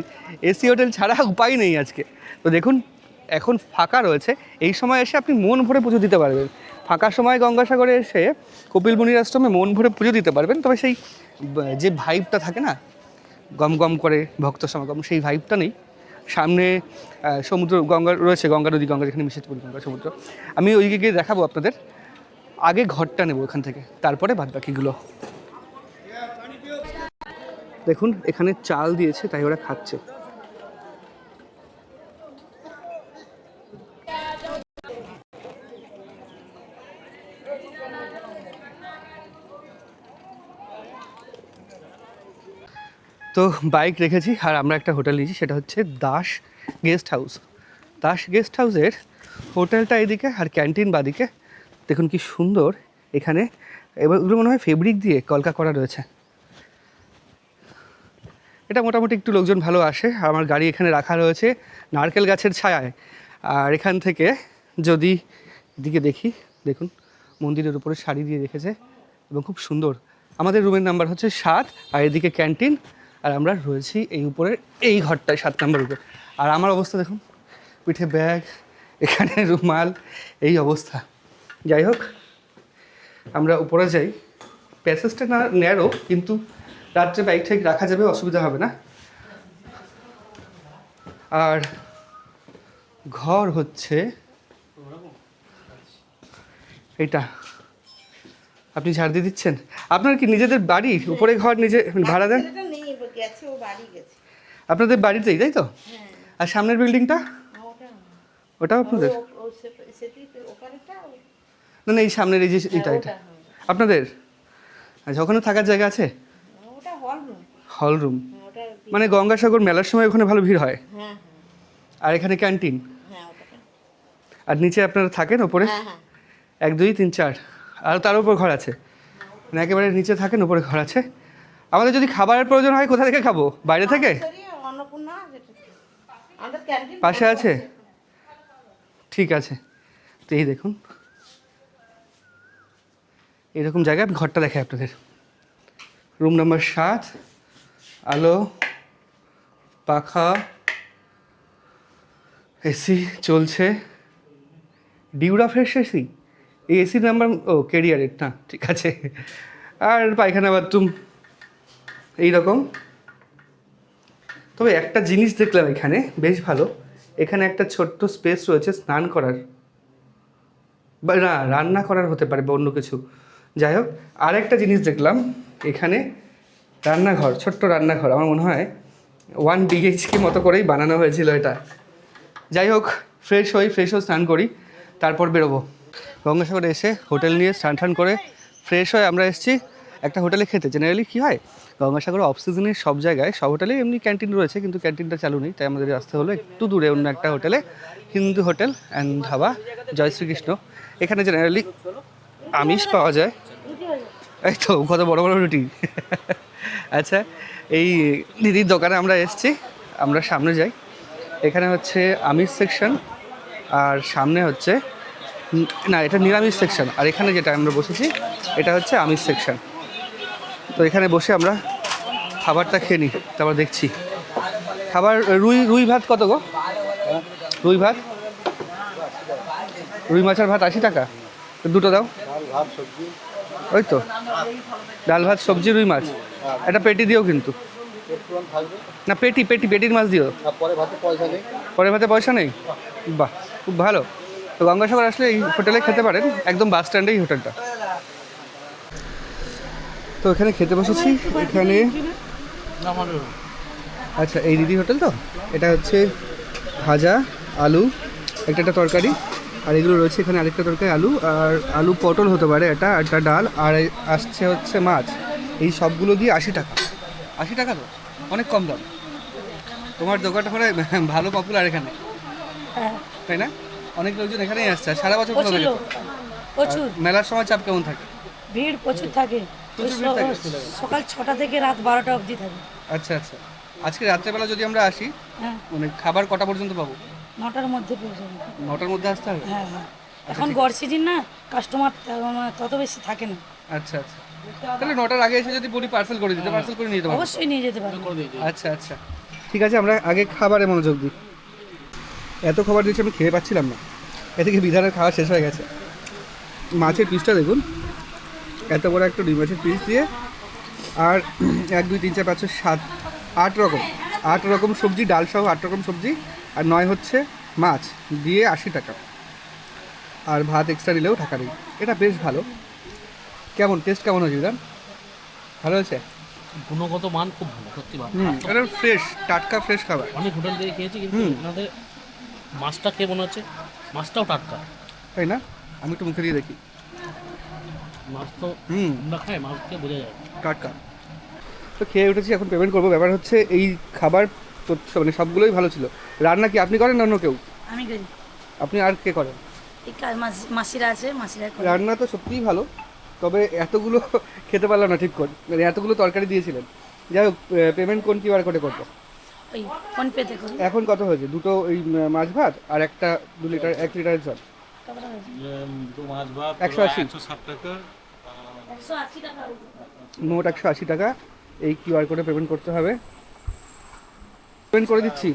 এসি হোটেল ছাড়া উপায় নেই আজকে। তো দেখুন এখন ফাঁকা রয়েছে, এই সময় এসে আপনি মন ভরে পুজো দিতে পারবেন। ফাঁকা সময় গঙ্গাসাগরে এসে কপিলমুনির আশ্রমে মন ভরে পুজো দিতে পারবেন। তবে সেই যে ভাইবটা থাকে না, গম গম করে ভক্ত সমাগম, সেই ভাইবটা নেই। সামনে সমুদ্র, গঙ্গা রয়েছে, গঙ্গা নদী, গঙ্গা যেখানে মিশেছে গঙ্গা সমুদ্র। আমি ওইদিকে গিয়ে দেখাবো আপনাদের, আগে ঘরটা নেব ওখান থেকে, তারপরে বাদ বাকিগুলো। দেখুন এখানে চাল দিয়েছে, তাই ওরা খাচ্ছে। তো বাইক রেখেছি আর আমরা একটা হোটেল নিয়েছি, সেটা হচ্ছে Das guest house. Das guest হাউসের হোটেলটা এদিকে আর ক্যান্টিন বাদিকে। দেখুন কি সুন্দর এখানে, এবার ওগুলো মনে হয় ফেব্রিক দিয়ে কলকা করা রয়েছে। এটা মোটামুটি একটু লোকজন ভালো আসে। আমার গাড়ি এখানে রাখা রয়েছে নারকেল গাছের ছায়ায়। আর এখান থেকে যদি এদিকে দেখি, দেখুন মন্দিরের উপরে শাড়ি দিয়ে রেখেছে এবং খুব সুন্দর। আমাদের রুমের নাম্বার হচ্ছে 7, আর এদিকে ক্যান্টিন, আর আমরা রয়েছি এই উপরের এই ঘরটায় 7 নম্বর উপরে। আর আমার অবস্থা দেখুন, পিঠে ব্যাগ, এখানে রুমাল, এই অবস্থা। যাই হোক আমরা উপরে যাই। প্যাসেজটা না ন্যারো, কিন্তু রাত্রে বাইক ঠাইক রাখা যাবে, অসুবিধা হবে না। আর ঘর হচ্ছে এইটা, আপনি ঝাড় দিয়ে দিচ্ছেন। আপনার কি নিজেদের বাড়ি, উপরে ঘর নিজে ভাড়া দেন? আপনাদের বাড়িতেই, তাই তো? আর সামনের বিল্ডিংটা ওটাও আপনাদের? না না, এই সামনের এই যে এটা আপনাদের? আচ্ছা, ওখানে থাকার জায়গা আছে? হল রুম মানে গঙ্গাসাগর মেলার সময় ওখানে ভালো ভিড় হয়। আর এখানে ক্যান্টিন। আর নিচে আপনারা থাকেন ওপরে? 1 2 3 4 আর তার উপর ঘর আছে, মানে একেবারে নিচে থাকেন, উপরে ঘর আছে। আমাদের যদি খাবারের প্রয়োজন হয় কোথা থেকে খাবো? বাইরে থেকে? পাশে আছে? ঠিক আছে। তো এই দেখুন এরকম জায়গায় ঘরটা দেখে আপনাদের। রুম নাম্বার 7, আলো, পাখা, এসি চলছে, ডিউরা ফ্রেশ এসি। এই এসির নাম্বার কেরিয়ারের না, ঠিক আছে। আর পায়খানা বাথরুম এইরকম। তবে একটা জিনিস দেখলাম এখানে বেশ ভালো, এখানে একটা ছোট্ট স্পেস রয়েছে স্নান করার, বা না রান্না করার হতে পারে বা অন্য কিছু, যাই হোক। আর একটা জিনিস দেখলাম এখানে, রান্নাঘর, ছোট্ট রান্নাঘর। আমার মনে হয় 1 BHK মতো করেই বানানো হয়েছিল এটা। যাই হোক, ফ্রেশ হই, স্নান করি, তারপর বেরোবো। গঙ্গাসাগরে এসে হোটেল নিয়ে স্নান করে ফ্রেশ হয়ে আমরা এসেছি একটা হোটেলে খেতে। জেনারেলি কী হয়, গঙ্গাসাগর অফ সিজনে সব জায়গায়, সব হোটেলে এমনি ক্যান্টিন রয়েছে, কিন্তু ক্যান্টিনটা চালু নেই, তাই আমাদের আসতে হলো একটু দূরে অন্য একটা হোটেলে, হিন্দু হোটেল অ্যান্ড ধাবা, জয় শ্রীকৃষ্ণ। এখানে জেনারেলি আমিষ পাওয়া যায়। এই তো কত বড় বড় রুটি। আচ্ছা, এই দিদির দোকানে আমরা এসেছি, আমরা সামনে যাই। এখানে হচ্ছে আমিষ সেকশন, আর সামনে হচ্ছে না, এটা নিরামিষ সেকশন, আর এখানে যেটা আমরা বসেছি এটা হচ্ছে আমিষ সেকশন। তো এখানে বসে আমরা খাবারটা খেয়ে নিই, তারপর দেখছি খাবার। রুই ভাত কত গো? রুই ভাত, রুই মাছের ভাত 80 টাকা। দুটো দাও। ওই তো ডাল ভাত সবজি রুই মাছ, একটা পেটি দিও কিন্তু। না পেটির মাছ দিও। পরে ভাতে পয়সা নেই? বাহ, খুব ভালো। তো গঙ্গাসাগর আসলে এই হোটেলে খেতে পারেন, একদম বাস স্ট্যান্ডেই হোটেলটা। তো এখানে খেতে বসেছি, এখানে আচ্ছা এই দিদি হোটেল। তো এটা হচ্ছে ভাজা আলু, একটা তরকারি, আর এগুলো রয়েছে এখানে আরেকটা তরকারি, আলু পটল হতে পারে এটা, একটা ডাল, আর আসছে হচ্ছে মাছ। এই সবগুলো দিয়ে 80 টাকা। 80 টাকা তো অনেক কম দাম। তোমার দোকানটা মানে ভালো পপুলার এখানে, তাই না? অনেক লোকজন এখানেই আসছে। সারা বছর খোলা থাকে? প্রচুর। মেলার সময় চাপ কেমন থাকে? ভিড় প্রচুর থাকে, সকাল 6টা থেকে রাত 12টা অবধি থাকে। আচ্ছা আচ্ছা। আজকে রাত্রেবেলা যদি আমরা আসি, হ্যাঁ, মানে খাবার কটা পর্যন্ত পাবো? 9টার মধ্যে পৌঁছে যাবে। 9টার মধ্যে আসতে হবে? হ্যাঁ হ্যাঁ, এখন গড় সিজন না, কাস্টমার তত বেশি থাকে না। আচ্ছা আচ্ছা, তাহলে 9টার আগে এসে যদি বলি পার্সেল করে দিতে, পার্সেল করে নিয়ে যেতে পারবো? অবশ্যই নিয়ে যেতে পারবেন। আচ্ছা আচ্ছা, ঠিক আছে। আমরা আগে খাবারে মনোযোগ দিই। এত খাবার দিয়েছি আমি খেয়ে পাচ্ছিলাম না, এ থেকে বিধানের খাওয়া শেষ হয়ে গেছে। মাছের পিসটা দেখুন, এত বড় একটা রুই মাছের পিস দিয়ে, আর 1 2 3 4 5 6 7 8 রকম সবজি, ডাল সহ 8 রকম সবজি, আর 9 হচ্ছে মাছ দিয়ে 80 টাকা। আর ভাত এক্সট্রা নিলেও টাকা নেই। এটা বেশ ভালো। কেমন টেস্ট কেমন হয়েছে বিধান? ভালো হয়েছে? গুণগত মান খুব ভালো, সত্যি ভালো। এটা ফ্রেশ, টাটকা ফ্রেশ খাবার। অনেক হোটেল থেকে খেয়েছি, কিন্তু ওনাদের মাছটা খেয়ে মনে হচ্ছে মাছটাও টাটকা, তাই না? আমি একটু মুখে দিয়ে দেখি। মাছ তো আমরা খাই, মাছ খেয়ে বোঝা যায় টাটকা। তো খেয়ে উঠেছি, এখন পেমেন্ট করবো। ব্যাপার হচ্ছে এই খাবার মানে সবগুলোই ভালো ছিল। রান্না কি আপনি করেন না অন্য কেউ? আমি করি। আপনি আর কে করেন? এই মাসিরা আছে, মাসিরা করে। রান্না তো সত্যিই ভালো, তবে এতগুলো খেতে পারলাম না ঠিক করে, মানে এতগুলো তরকারি দিয়েছিলেন। যাই হোক, পেমেন্ট কোন কিউআর কোডে করবো? ওই ফোন পেতে করি। এখন কত হয়েছে? দুটো ওই মাছ ভাত আর একটা 2 লিটার 1 লিটারের জল, টাকাটা হয়েছে? মাছ ভাত 180 টাকা। 180 টাকা। মোট 180 টাকা এই কিউআর কোডে পেমেন্ট করতে হবে। পেমেন্ট করে দিচ্ছি।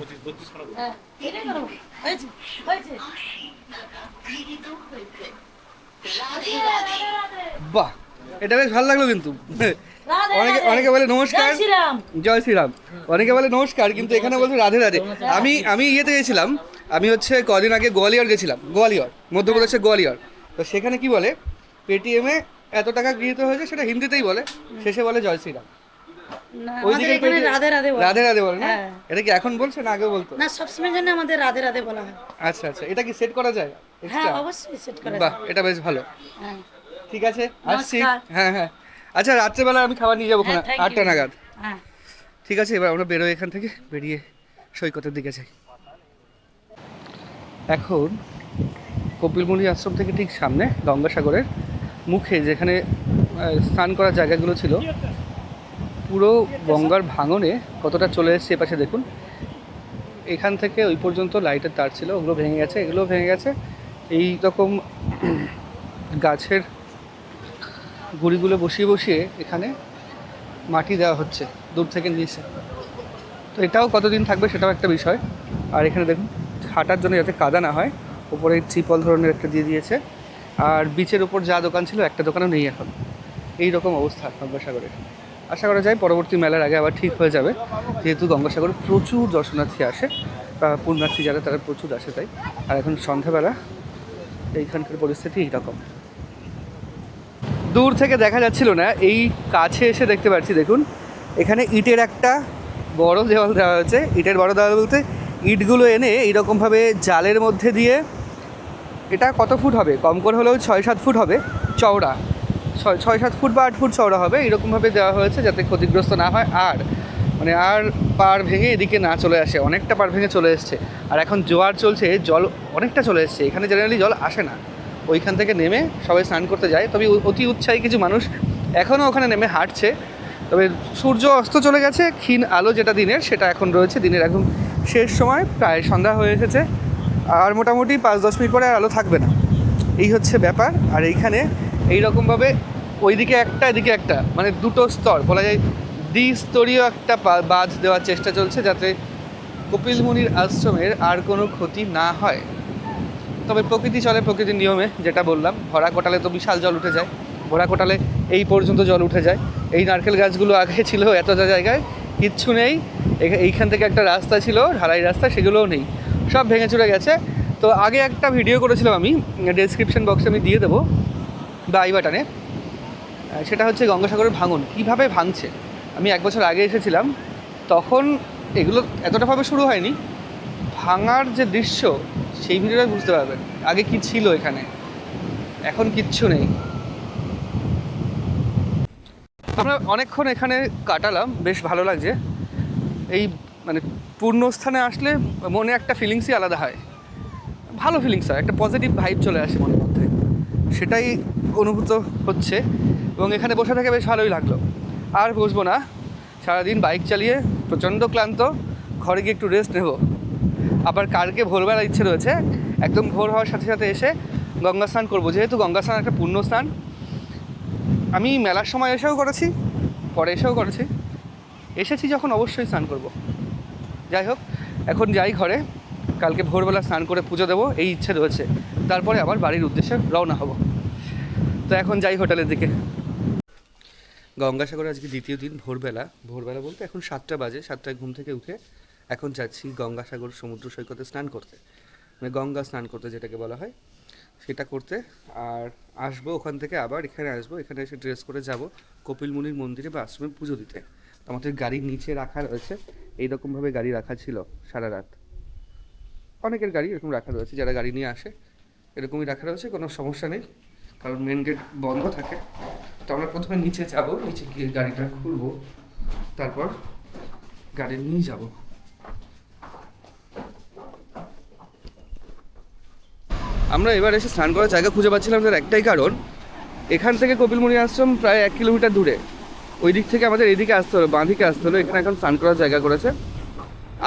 হ্যাঁ, এটাই করো। হয়েছে হয়েছে। বাহ, এটা বেশ ভালো লাগলো কিন্তু। রাধে অনেকে রাধে। অনেকে বলে নমস্কার, জয় শ্রীরাম। জয় শ্রীরাম, অনেকে বলে নমস্কার, কিন্তু এখানে বলছে রাধে রাধে। আমি ইয়েতে গেছিলাম, আমি হচ্ছে কদিন আগে গোয়ালিয়র গেছিলাম, গোয়ালিয়র, মধ্যপ্রদেশের গোয়ালিয়র। তো সেখানে কি বলে, পেটিএমে এত টাকা গৃহীত হয়েছে, সেটা হিন্দিতেই বলে, শেষে বলে জয় শ্রীরাম। না, ওইদিকে আমাদের এখানে রাধে রাধে বলে। রাধে রাধে বলে না? হ্যাঁ। এটা কি এখন বলছে না আগেও বলতো? না, সবসময়ের জন্য আমাদের রাধে রাধে বলা হয়। আচ্ছা আচ্ছা, এটা কি সেট করা যায় হ্যাঁ, এক্সট্রা? অবশ্যই সেট করা বাহ, যায়। এটা বেশ ভালো। হ্যাঁ। ঠিক আছে, আসছি। নমস্কার। হ্যাঁ হ্যাঁ, আচ্ছা রাত্রেবেলা আমি খাবার নিয়ে যাবো হ্যাঁ, thank you. 8টা নাগাদ। হ্যাঁ। ঠিক আছে, এবার আমরা বেরোই এখান থেকে, বেরিয়ে সৈকতের দিকে যাই। এখন কপিলমুনি আশ্রম থেকে ঠিক সামনে গঙ্গাসাগরের মুখে যেখানে স্নান করার জায়গাগুলো ছিল, পুরো গঙ্গার ভাঙনে কতটা চলে এসেছে এপাশে দেখুন। এখান থেকে ওই পর্যন্ত লাইটের তার ছিল, ওগুলো ভেঙে গেছে, এগুলো ভেঙে গেছে। এই রকম গাছের গুঁড়িগুলো বসিয়ে বসিয়ে এখানে মাটি দেওয়া হচ্ছে দূর থেকে নিচে। তো এটাও কতদিন থাকবে সেটাও একটা বিষয়। আর এখানে দেখুন, হাঁটার জন্য যাতে কাদা না হয়, উপরে ত্রিপল ধরনের একটা দিয়ে দিয়েছে। আর বিচের উপর যা দোকান ছিল, একটা দোকানও নেই এখন। এই রকম অবস্থা গঙ্গাসাগরের। আশা করা যায় পরবর্তী মেলার আগে আবার ঠিক হয়ে যাবে, যেহেতু গঙ্গাসাগরে প্রচুর দর্শনার্থী আসে, বা পুণ্যার্থী যারা তারা প্রচুর আসে তাই। আর এখন সন্ধ্যাবেলা এইখানকার পরিস্থিতি এইরকম। দূর থেকে দেখা যাচ্ছিল না, এই কাছে এসে দেখতে পাচ্ছি, দেখুন এখানে ইটের একটা বড় দেওয়াল দেওয়া হয়েছে। ইটের বড় দেওয়াল বলতে ইটগুলো এনে এইরকমভাবে জালের মধ্যে দিয়ে, এটা কত ফুট হবে, কম করে হলেও 6-7 ফুট হবে চওড়া, 6-7 ফুট বা 8 ফুট চওড়া হবে, এরকমভাবে দেওয়া হয়েছে যাতে ক্ষতিগ্রস্ত না হয়। আর মানে আর পাড় ভেঙে এদিকে না চলে আসে। অনেকটা পাড় ভেঙে চলে এসছে, আর এখন জোয়ার চলছে, জল অনেকটা চলে এসছে। এখানে জেনারেলি জল আসে না, ওইখান থেকে নেমে সবাই স্নান করতে যায়। তবে অতি উৎসাহী কিছু মানুষ এখনও ওখানে নেমে হাঁটছে। তবে সূর্য অস্ত চলে গেছে, ক্ষীণ আলো যেটা দিনের, সেটা এখন রয়েছে। দিনের একদম শেষ সময়, প্রায় সন্ধ্যা হয়ে এসেছে, আর মোটামুটি 5-10 মিনিট পরে আর আলো থাকবে না। এই হচ্ছে ব্যাপার। আর এইখানে এইরকমভাবে ওইদিকে একটা এদিকে একটা, মানে দুটো স্তর বলা যায়, দ্বিস্তরীয় একটা বাঁধ দেওয়ার চেষ্টা চলছে, যাতে কপিলমুনির আশ্রমের আর কোনো ক্ষতি না হয়। তবে প্রকৃতি চলে প্রকৃতির নিয়মে, যেটা বললাম, ভরা কোটালে তো বিশাল জল উঠে যায়, ভরা কোটালে এই পর্যন্ত জল উঠে যায়। এই নারকেল গাছগুলো আগে ছিল এতটা জায়গায়, কিচ্ছু নেই। এইখান থেকে একটা রাস্তা ছিল, ঢালাই রাস্তা, সেগুলোও নেই, সব ভেঙে চুরে গেছে। তো আগে একটা ভিডিও করেছিলাম আমি, ডেসক্রিপশন বক্সে আমি দিয়ে দেবো বা আই বাটনে। সেটা হচ্ছে গঙ্গাসাগরের ভাঙন কীভাবে ভাঙছে। আমি 1 বছর আগে এসেছিলাম, তখন এগুলো এতটাভাবে শুরু হয়নি। ভাঙার যে দৃশ্য, সেই ভিডিওটা বুঝতে পারবেন আগে কি ছিল এখানে, এখন কিচ্ছু নেই। আমরা অনেকক্ষণ এখানে কাটালাম, বেশ ভালো লাগছে। এই মানে পূর্ণস্থানে আসলে মনে একটা ফিলিংসই আলাদা হয়, ভালো ফিলিংস হয়, একটা পজিটিভ ভাইব চলে আসে মনের মধ্যে, সেটাই অনুভূত হচ্ছে। এবং এখানে বসে থেকে বেশ ভালোই লাগলো। আর বসবো না, সারাদিন বাইক চালিয়ে প্রচণ্ড ক্লান্ত, ঘরে গিয়ে একটু রেস্ট নেব। আবার কালকে ভোরবেলা ইচ্ছে রয়েছে, একদম ভোর হওয়ার সাথে সাথে এসে গঙ্গা স্নান করবো, যেহেতু গঙ্গা স্নান একটা পুণ্য স্নান। আমি মেলার সময় এসেও করেছি, পরে এসেও করেছি, এসেছি যখন অবশ্যই স্নান করব। যাই হোক, এখন যাই ঘরে, কালকে ভোরবেলা স্নান করে পুজো দেবো এই ইচ্ছে রয়েছে, তারপরে আবার বাড়ির উদ্দেশ্যে রওনা হব। তো এখন যাই হোটেলের দিকে। গঙ্গাসাগরে আজকে দ্বিতীয় দিন, ভোরবেলা বলতে এখন 7টা বাজে। 7টায় ঘুম থেকে উঠে এখন যাচ্ছি গঙ্গাসাগর সমুদ্র সৈকতে স্নান করতে, মানে গঙ্গা স্নান করতে যেটাকে বলা হয়, সেটা করতে। আর আসবো ওখান থেকে, আবার এখানে আসবো, এখানে এসে ড্রেস করে যাব কপিলমুনির মন্দিরে বা আশ্রমে পুজো দিতে। আমাদের গাড়ির নিচে রাখা রয়েছে, এইরকমভাবে গাড়ি রাখা ছিল সারা রাত। অনেকের গাড়ি এরকম রাখা রয়েছে, যারা গাড়ি নিয়ে আসে এরকমই রাখা রয়েছে, কোনো সমস্যা নেই, কারণ মেন গেট বন্ধ থাকে। তো আমরা প্রথমে নিচে যাব, নিচে গিয়ে গাড়িটা খুলবো, তারপর গাড়ি নিয়ে যাব। আমরা এবার এসে স্নান করার জায়গা খুঁজে পাচ্ছিলাম, তার একটাই কারণ, এখান থেকে কপিলমুনি আশ্রম প্রায় 1 কিলোমিটার দূরে। ওই দিক থেকে আমাদের এইদিকে আসতে হলো, বাঁ দিকে আসতে হলো। এখানে এখন স্নান করার জায়গা করেছে।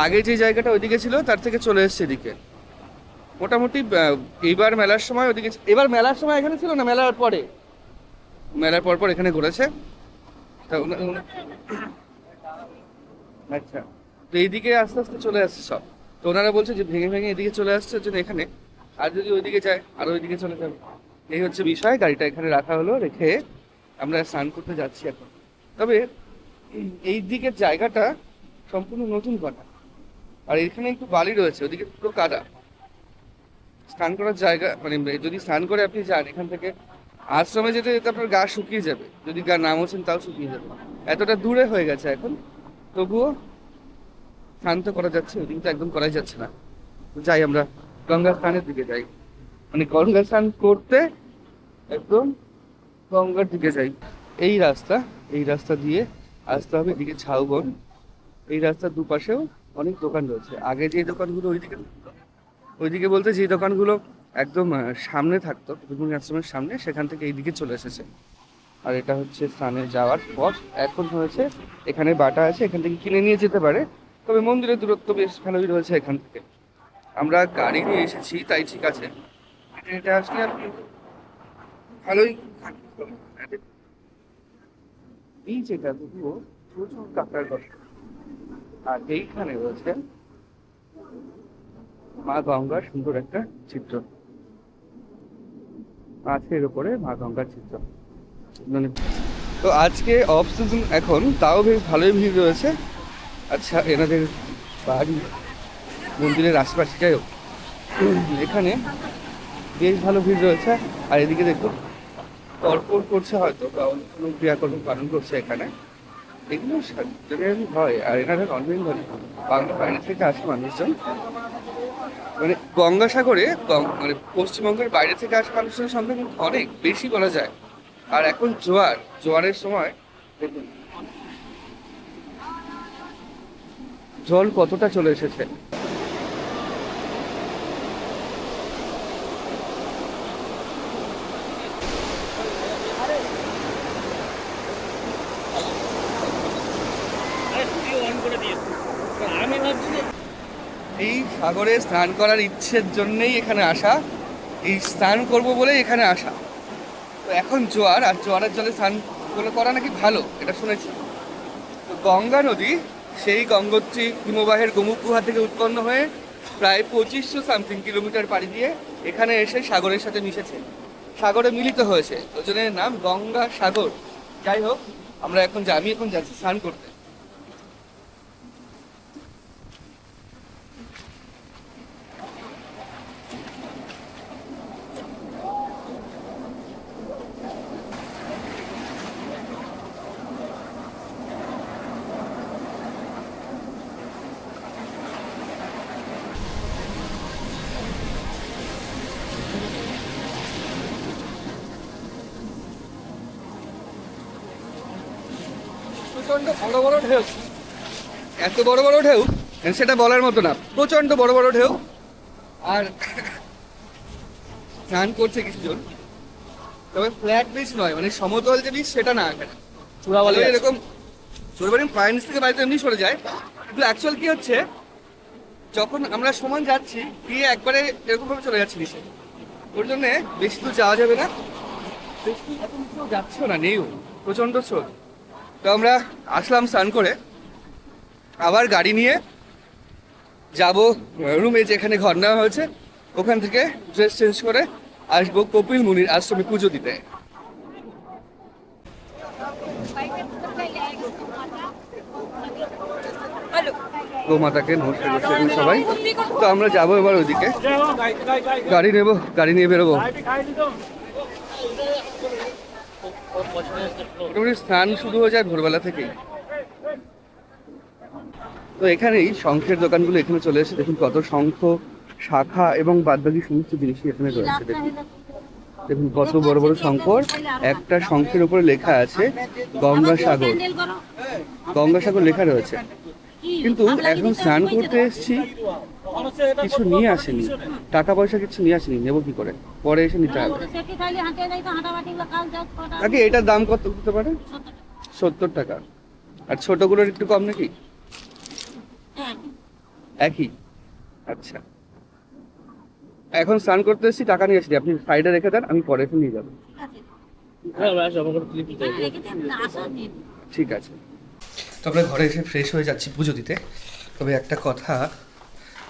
আগে যে জায়গাটা ওইদিকে ছিল, তার থেকে চলে এসছে এদিকে। মোটামুটি এইবার মেলার সময় ওদিকে, এবার মেলার সময় এখানে ছিল না, মেলার পরে, মেলার পর এখানে ঘুরেছে। তা আচ্ছা, তো এইদিকে আস্তে আস্তে চলে আসছে সব। তো ওনারা বলছে যে ভেঙে ভেঙে এদিকে চলে আসছে, ওর জন্য এখানে, আর যদি ওইদিকে যায় আর ওইদিকে চলে যাবে। এই হচ্ছে বিষয়। গাড়িটা এখানে রাখা হলো, রেখে আমরা স্নান করতে যাচ্ছি এখন। তবে এই দিকের জায়গাটা সম্পূর্ণ নতুন করা, আর এখানে একটু বালি রয়েছে, ওদিকে পুরো কাদা। স্নান করার জায়গা মানে যদি স্নান করে আপনি যান এখান থেকে আশ্রমে যেতে যেতে আপনার গা শুকিয়ে যাবে, যদি গা না মোছেন তাও শুকিয়ে যাবে, এতটা দূরে হয়ে গেছে এখন। তবুও স্নান তো করা যাচ্ছে, ওদিকে তো একদম করাই যাচ্ছে না। যাই আমরা গঙ্গা স্নানের দিকে যাই, মানে গঙ্গা স্নান করতে একদম গঙ্গার দিকে যাই। এই রাস্তা দিয়ে আসতে হবে এদিকে ঝাউবন। এই রাস্তার দুপাশেও অনেক দোকান রয়েছে। আগে যে দোকানগুলো ওইদিকে বলতে যে দোকানগুলো একদম সামনে থাকতো রুক্মিণী আশ্রমের সামনে, সেখান থেকে এইদিকে চলে এসেছে। আর এটা হচ্ছে স্নানে যাওয়ার পথ। এখন হয়েছে এখানে বাটা আছে, এখান থেকে কিনে নিয়ে যেতে পারে, তবে মন্দিরের দূরত্ব বেশ ভালোই রয়েছে এখান থেকে। আমরা গাড়ি নিয়ে এসেছি তাই ঠিক আছে, হেঁটে হেঁটে আসলে আপনি ভালোই এই যেটা তবুও প্রচুর কাঁকড়ার গল্প। আর এইখানে রয়েছে মা গঙ্গার সুন্দর একটা চিত্র, মাছের উপরে মা গঙ্গার চিত্র। মানে তো আজকে অফ সিজন এখন, তাও বেশ ভালোই ভিড় রয়েছে। আচ্ছা, এনাদের বাড়ি মন্দিরের আশেপাশেটাও এখানে বেশ ভালো ভিড় রয়েছে। আর এদিকে দেখুন তর্পণ করছে হয়তো, বা অন্য কোনো ক্রিয়াকর্ম পালন করছে এখানে, এগুলো হয়। আর এনারা ননভেজ ধরে, বাংলা বাইরে থেকে আসে মানুষজন, মানে গঙ্গাসাগরে মানে পশ্চিমবঙ্গের বাইরে থেকে আসা মানুষজনের সংখ্যা কিন্তু অনেক বেশি বলা যায়। আর এখন জোয়ারের সময় দেখুন জল কতটা চলে এসেছে। এই সাগরে স্নান করার ইচ্ছের জন্যই এখানে আসা, এই স্নান করব বলেই এখানে আসা। তো এখন জোয়ার, আর জোয়ারের জলে স্নান করা নাকি ভালো, এটা শুনেছি। তো গঙ্গা নদী, সেই গঙ্গোত্রী হিমবাহের গোমুখ গুহা থেকে উৎপন্ন হয়ে প্রায় 2500 সামথিং কিলোমিটার পাড়ি দিয়ে এখানে এসে সাগরের সাথে মিশেছে, সাগরে মিলিত হয়েছে, ওই জন্য এর নাম গঙ্গা সাগর। যাই হোক, আমি এখন যাচ্ছি স্নান করতে। প্রচন্ড বড় বড় ঢেউ, এত বড় বড় ঢেউ সেটা বলার মতো না, প্রচন্ড বড় বড় ঢেউ। আর স্নান করছে কিছুজন, তবে ফ্ল্যাট বিচ নয়, মানে সমতল যে বিচ সেটা না, এখানে চূড়াবালি এরকম চূড়াবালি পায়ের নিচ থেকে বাড়িতে এমনি সরে যায়। কিন্তু অ্যাকচুয়াল কি হচ্ছে, যখন আমরা সমান যাচ্ছি গিয়ে একবারে এরকম ভাবে চলে যাচ্ছি নিচে, ওর জন্য বেশি দূর যাওয়া যাবে না, বেশি এখন কেউ যাচ্ছেও না, নেইও, প্রচন্ড স্রোত। তো আমরা আসলাম স্নান করে, আবার গাড়ি নিয়ে যাব রুমে, যেখানে ঘর নেওয়া হয়েছে, ওখান থেকে ড্রেস চেঞ্জ করে আসবো কপিল মুনির আশ্রমে পুজো দিতে। গোমাতাকে নমস্কার করছেন সবাই। তো আমরা যাবো এবার ওইদিকে, গাড়ি নিয়ে বেরোবো। মোটামুটি স্নান শুরু হয়ে যায় ভোরবেলা থেকেই। তো এখানেই শঙ্খের দোকানগুলো এখানে চলে এসে দেখুন কত শঙ্খ, শাখা এবং বাদবাকি সমস্ত জিনিসই এখানে রয়েছে। দেখুন কত বড় বড় শঙ্খ, একটা শঙ্খের উপরে লেখা আছে গঙ্গাসাগর, গঙ্গাসাগর লেখা রয়েছে। কিন্তু এখন স্নান করতে এসেছি, কিছু নিয়ে আসেনি, টাকা পয়সা কিছু নিয়ে আসেনি, নেবো কি করে, পরে এসে নিতে হবে। আগে এটার দাম কত হতে পারে? 70 টাকা। আর ছোটগুলোর একটু কম নাকি? একই। আচ্ছা, এখন স্নান করতে এসেছি, টাকা নিয়ে আসিনি, আপনি সাইডে রেখে দেন, আমি পরে এসে নিয়ে যাবো। ঠিক আছে। তো আমরা ঘরে এসে ফ্রেশ হয়ে যাচ্ছি পুজো দিতে। তবে একটা কথা,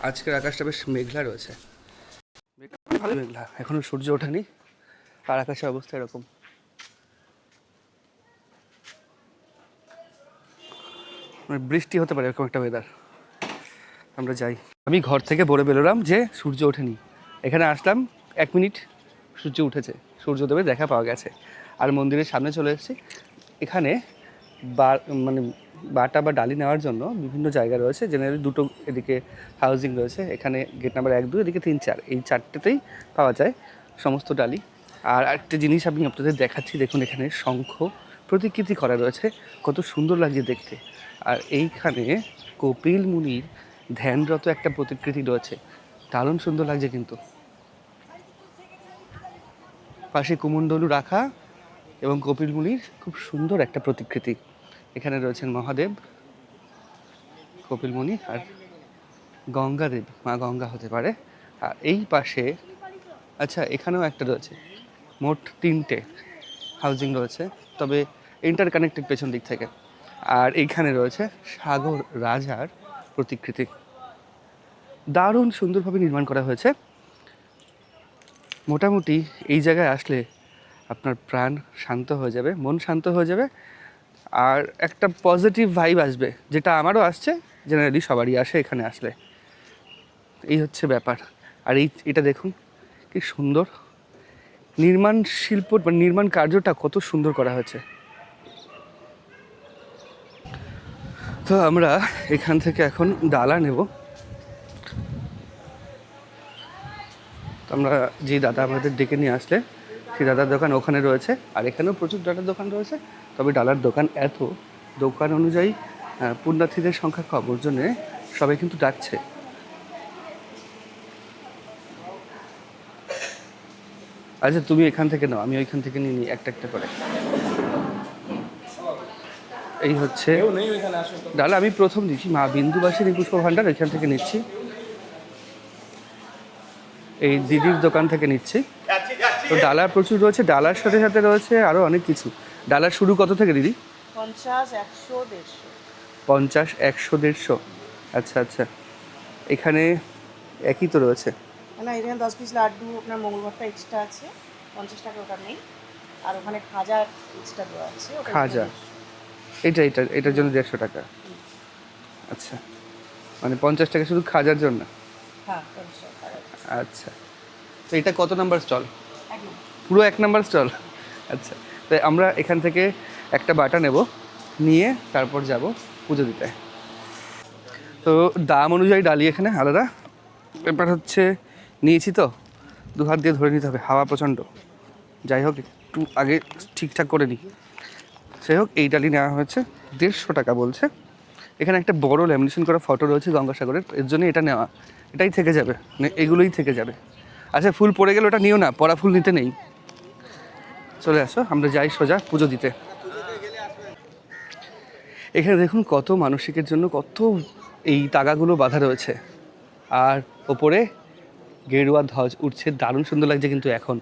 আজকের আকাশটা বেশ মেঘলা রয়েছে, ভালো মেঘলা, এখনো সূর্য ওঠেনি, আর আকাশের অবস্থা এরকম। মানে বৃষ্টি হতে পারে এরকম একটা ওয়েদার। আমরা যাই। আমি ঘর থেকে বলে বেরোলাম যে সূর্য ওঠেনি, এখানে আসলাম 1 মিনিট সূর্য উঠেছে, সূর্যদেবের দেখা পাওয়া গেছে। আর মন্দিরের সামনে চলে এসেছি। এখানে মানে বাটা বা ডালি নেওয়ার জন্য বিভিন্ন জায়গা রয়েছে। জেনারেলি দুটো এদিকে হাউজিং রয়েছে, এখানে গেট নাম্বার 1, 2, এদিকে 3, 4, এই 4টেতেই পাওয়া যায় সমস্ত ডালি। আর একটা জিনিস আমি আপনাদের দেখাচ্ছি, দেখুন এখানে শঙ্খ প্রতিকৃতি করা রয়েছে, কত সুন্দর লাগছে দেখতে। আর এইখানে কপিল মুনির ধ্যানরত একটা প্রতিকৃতি রয়েছে, দারুণ সুন্দর লাগছে কিন্তু। পাশে কুমণ্ডলু রাখা এবং কপিল মুনির খুব সুন্দর একটা প্রতিকৃতি। এখানে রয়েছেন মহাদেব, কপিল মুনি আর গঙ্গাদেব, মা গঙ্গা হতে পারে। আর এই পাশে আচ্ছা এখানেও একটা রয়েছে, মোট 3টে হাউজিং রয়েছে, তবে ইন্টারকানেক্টেড পেছন দিক থেকে। আর এইখানে রয়েছে সাগর রাজার প্রতিকৃতি, দারুণ সুন্দরভাবে নির্মাণ করা হয়েছে। মোটামুটি এই জায়গায় আসলে আপনার প্রাণ শান্ত হয়ে যাবে, মন শান্ত হয়ে যাবে, আর একটা পজিটিভ ভাইব আসবে, যেটা আমারও আসছে, জেনারেলি সবারই আসে এখানে আসলে। এই হচ্ছে ব্যাপার। আর এটা দেখুন কি সুন্দর নির্মাণ শিল্প বা নির্মাণ কার্যটা কত সুন্দর করা হয়েছে। তো আমরা এখান থেকে এখন ডালা নেব। আমরা যে দাদা আমাদের ডেকে নিয়ে আসলে সেই দাদার দোকান ওখানে রয়েছে, আর এখানেও প্রচুর ডালার দোকান রয়েছে। তবে ডালার দোকান এত, দোকান অনুযায়ী পুণ্যার্থীদের সংখ্যা কম, ওর জন্যে সবাই কিন্তু ডাকছে। আচ্ছা তুমি এখান থেকে নাও, আমি ওইখান থেকে নিয়ে নিই একটা একটা করে। এই হচ্ছে ডালা, আমি প্রথম দিচ্ছি মা বিন্দুবাসিনী পুষ্প ভাণ্ডার, এখান থেকে নিচ্ছি। এই দিদির দোকান থেকে নিচ্ছি। তো ডালা প্রচুর রয়েছে, ডালার সাথে সাথে রয়েছে আরও অনেক কিছু। ডালার শুরু কত থেকে দিদি? 50, 100, 150। 50, 100, 150। আচ্ছা আচ্ছা, এখানে একই তো রয়েছে। না, এখানে 10 পিস লাড্ডু, আপনার মঙ্গলবারটা এক্সট্রা আছে, 50 টাকা ওটা নেই। আর ওখানে খাজা এক্সট্রা দেওয়া আছে, ওটা খাজা এটার জন্য 150 টাকা। আচ্ছা, মানে 50 টাকা শুধু খাজার জন্য? হ্যাঁ 50 টাকা। আচ্ছা, তো এটা কত নাম্বার স্টল? একদম পুরো 1 নাম্বার স্টল। আচ্ছা, তাই আমরা এখান থেকে একটা বাটা নেব, নিয়ে তারপর যাব পুজো দিতে। তো দাম অনুযায়ী ডালি এখানে আলাদা। ব্যাপার হচ্ছে নিয়েছি তো 2 হাত দিয়ে ধরে নিতে হবে, হাওয়া প্রচণ্ড। যাই হোক একটু আগে ঠিকঠাক করে নিই। যাই হোক এই ডালি নেওয়া হয়েছে, 150 টাকা বলছে। এখানে একটা বড় ল্যামিনেশন করা ফটো রয়েছে গঙ্গাসাগরের, এর জন্য এটা নেওয়া। এটাই থেকে যাবে, মানে এগুলোই থেকে যাবে। আচ্ছা ফুল পড়ে গেলে ওটা নিও না, পরা ফুল নিতে নেই। চলে আসো, আমরা যাই সোজা পুজো দিতে। এখানে দেখুন কত মানসিকের জন্য কত এই তাগাগুলো বাঁধা রয়েছে, আর ওপরে গেরুয়া ধ্বজ উঠছে, দারুণ সুন্দর লাগছে কিন্তু এখন।